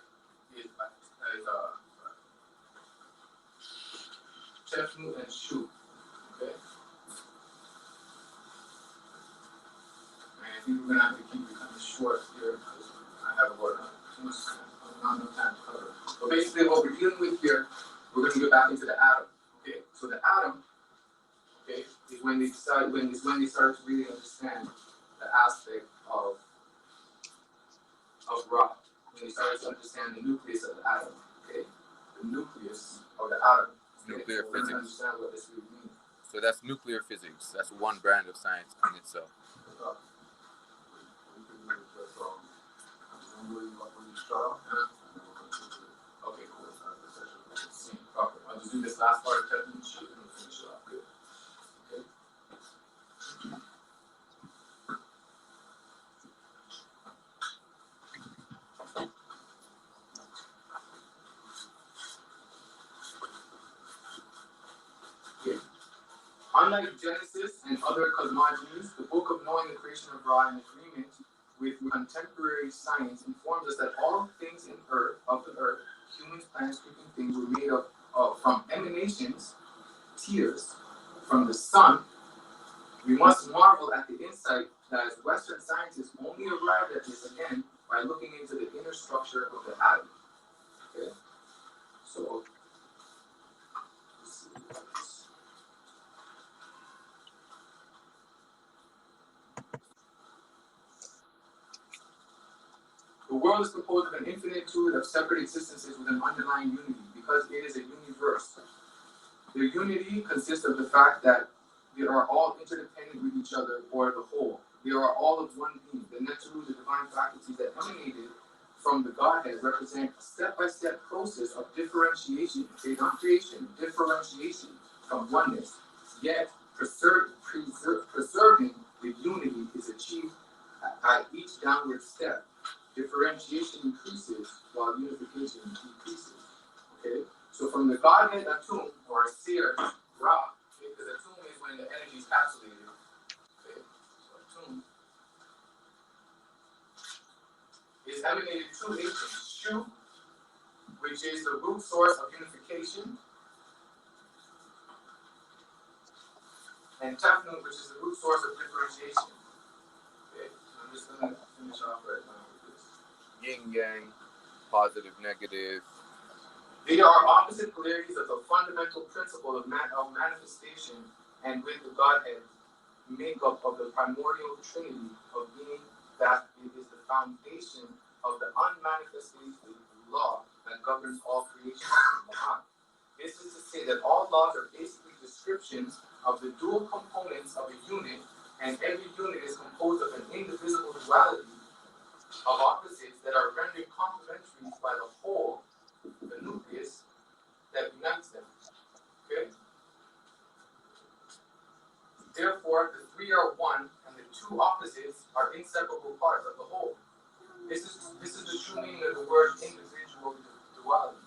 is Chefnu and Shu. Okay? And I think we're going to have to keep it kind of short here because I have too much time. Not enough time to cover. But basically what we're dealing with here, we're going to get back into the atom. Okay? So the atom, okay, is when they start to really understand the aspect of Ra. When they start to understand the nucleus of the atom. Okay? The nucleus of the atom. Okay? Nuclear so physics. Understand what this really means. So that's nuclear physics. That's one brand of science in itself. Okay, cool. Okay, I'll just do this last part of Chefnu and Shu and we'll finish it off. Good. Okay. Okay. Unlike Genesis and other cosmologies, the Book of Knowing the Creation of Ra in agreement with contemporary science informs us that all things of the earth, humans, plants, creeping things, were made from emanations, tears, from the sun. We must marvel at the insight that as Western scientists only arrived at this again by looking into the inner structure of the atom. Okay? So, let's see. The world is composed of an infinitude of separate existences with an underlying unity because it is a universe. The unity consists of the fact that they are all interdependent with each other or the whole. They are all of one being. The Netru, the divine faculties that emanated from the Godhead, represent a step-by-step process of differentiation, okay, not creation, differentiation from oneness. Yet, preserving the unity is achieved at each downward step. Differentiation increases while unification decreases. Okay? So from the Godhead Atum, or Seer, Ra, okay, because Atum is when the energy is capsulated. Okay? So Atum is emanated 2 agents. Shu, which is the root source of unification, and Tefnut, which is the root source of differentiation. Okay, so I'm just going to finish off right now with this. Yin yang, positive, negative. They are opposite polarities of the fundamental principle of manifestation and with the Godhead makeup of the primordial trinity of being that it is the foundation of the unmanifested law that governs all creation. This is to say that all laws are basically descriptions of the dual components of a unit, and every unit is composed of an indivisible duality of opposites that are rendered complementary by the whole, the nucleus, that unites them. Okay? Therefore, the three are one, and the two opposites are inseparable parts of the whole. This is the true meaning of the word individual duality.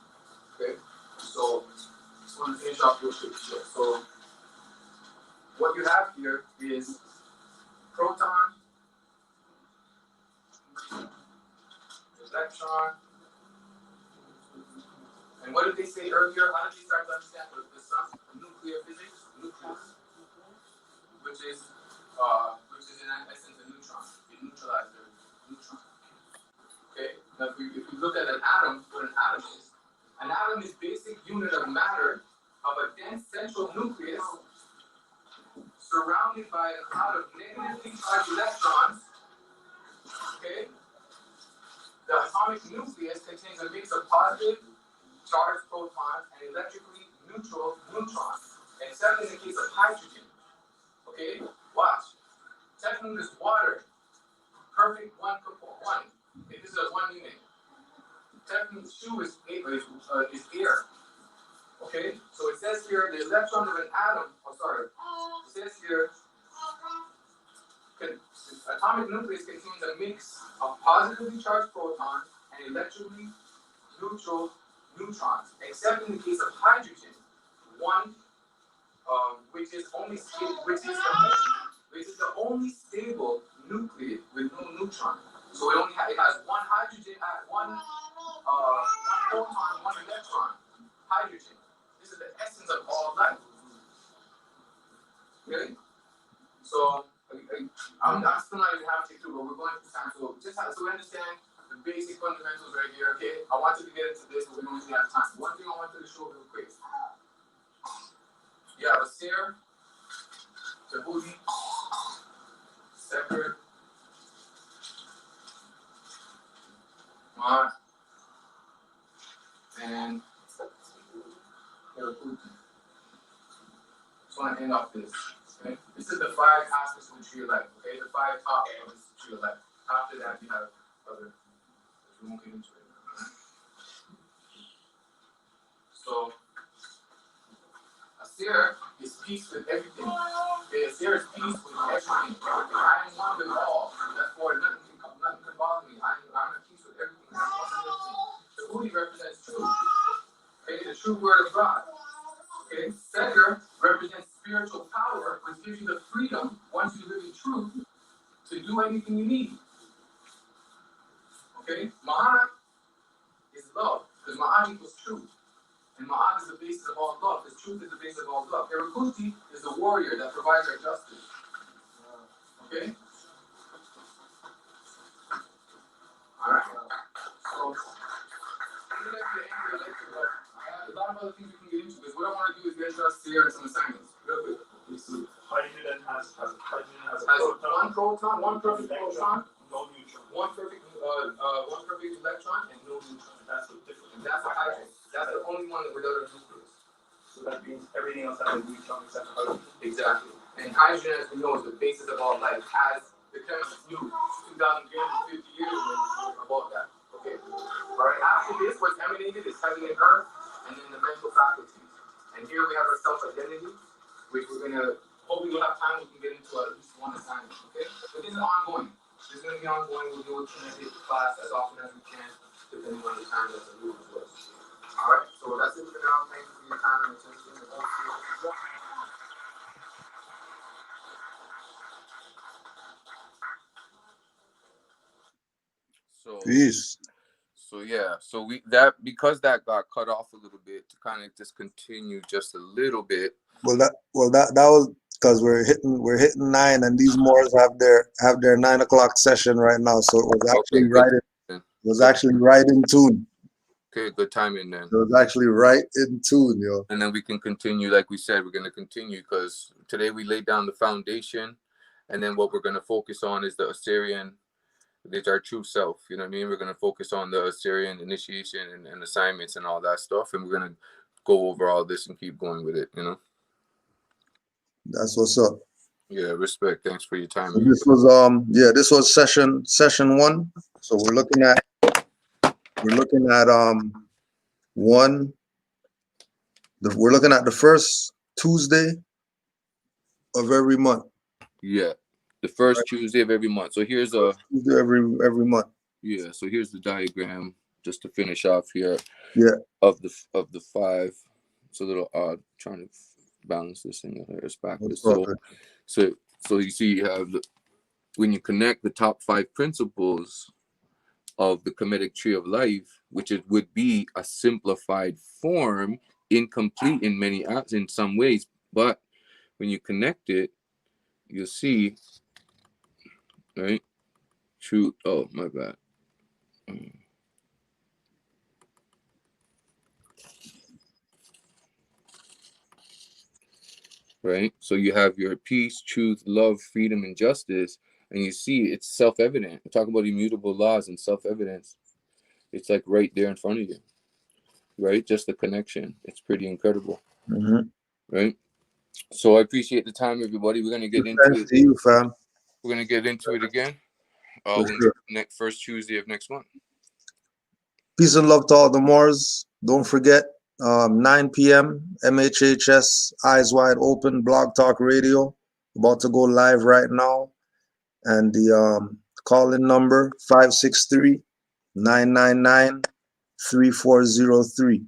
Okay? So, I just want to finish off real quick here. So, what you have here is proton, electron, and what did they say earlier? How did they start to understand the sun? Nuclear physics, nucleus, which is in essence a neutron. You neutralize the neutron. Okay. Now, if we look at an atom, what an atom is basic unit of matter of a dense central nucleus surrounded by a cloud of negatively charged electrons. Okay. The atomic nucleus contains a mix of positive charged protons and electrically neutral neutrons, except in the case of hydrogen. Okay, watch. Tefnut is water, perfect one. This is a one unit. Tefnut's shoe is air. Okay, so it says here the electron of an atom. It says here atomic nucleus contains a mix of positively charged protons and electrically neutral neutrons, except in the case of hydrogen, one, which is the only stable nucleus with no neutron. So it has one hydrogen at one proton, one electron. Hydrogen. This is the essence of all life. Okay? So I'm still not even halfway through, but we're going through time. So so we understand the basic fundamentals right here. Okay, I wanted to get into this, but we don't really have time. One thing I wanted to show real quick. You have a seer, Tahuti, separate, Ma'at, and Tahuti. Just want to end off this. Okay? This is the 5 aspects of the tree of life. Okay, the 5 top of this tree of life. After that, you have other. We won't get into it. Right? So, a seer is peace with everything. Okay, a seer is peace with everything. I am one with all. Therefore, nothing can bother me. I'm at peace with everything. I'm one with everything. The Hudi represents truth. Okay, the true word of God. Okay, Seger represents spiritual power, which gives you the freedom, once you live in truth, to do anything you need. Okay, Ma'at is love, because Ma'at equals truth. And Ma'at is the basis of all love, because truth is the basis of all love. Herakuti is the warrior that provides our justice. Okay? Alright. So, a lot of other things we can get into, because what I want to do is get into us here and some assignments. Real quick. Hydrogen has one proton, one perfect proton, no neutron. one perfect electron, and no neutron. That's the difference. And that's a hydrogen. That's the only one without a nucleus. So that means everything else has a neutron except hydrogen. Exactly. And hydrogen, as we know, is the basis of all life. As the chemists knew 2,350 years ago about that. Okay. All right. After this, what's emanated is heaven and earth, and then the mental faculties. And here we have our self-identity, which we're gonna. Hopefully, we'll have time. We can get into at least one assignment. Okay. But this is ongoing. This is gonna be ongoing. We'll do it in class as often as we can, depending on the time that's available to us. All right. So that's it for now. Thank you for your time and attention. So Peace. So yeah, so because that got cut off a little bit to kind of just continue just a little bit. Well, that was because we're hitting 9, and these Moors have their 9 o'clock session right now. So it was actually right in tune. Okay, good timing then. It was actually right in tune, yo. And then we can continue, like we said, we're going to continue because today we laid down the foundation, and then what we're going to focus on is the Assyrian. It's our true self, you know what I mean? We're going to focus on the Assyrian initiation and assignments and all that stuff, and we're going to go over all this and keep going with it, you know? That's what's up. Yeah, respect. Thanks for your time. So this was session 1. So we're looking at 1. We're looking at the first Tuesday of every month. Yeah, the first Tuesday of every month. So here's Tuesday every month. Yeah, so here's the diagram just to finish off here. Yeah. Of the 5. It's a little odd trying to balance this thing here. It's backwards. So you see you have when you connect the top 5 principles of the comedic tree of life, which it would be a simplified form, incomplete in some ways, but when you connect it, you'll see, right? True. Oh, my bad. Right? So you have your peace, truth, love, freedom, and justice, and you see it's self-evident. We talk about immutable laws and self-evidence. It's like right there in front of you, right? Just the connection. It's pretty incredible, right? So I appreciate the time, everybody. We're gonna get into it. To you, fam. We're gonna get into it again. Next first Tuesday of next month. Peace and love to all the Moors. Don't forget, 9 p.m. MHHS Eyes Wide Open Blog Talk Radio, about to go live right now, and the call-in number 563-999-3403.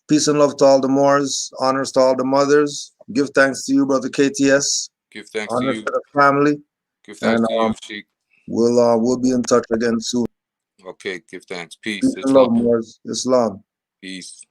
Peace and love to all the Moors. Honors to all the mothers. Give thanks to you, brother KTS. Give thanks Honors to you. to the family. Give thanks to you, Sheik. We'll be in touch again soon. Okay, give thanks. Peace. Peace and love, Moors. Islam. Peace.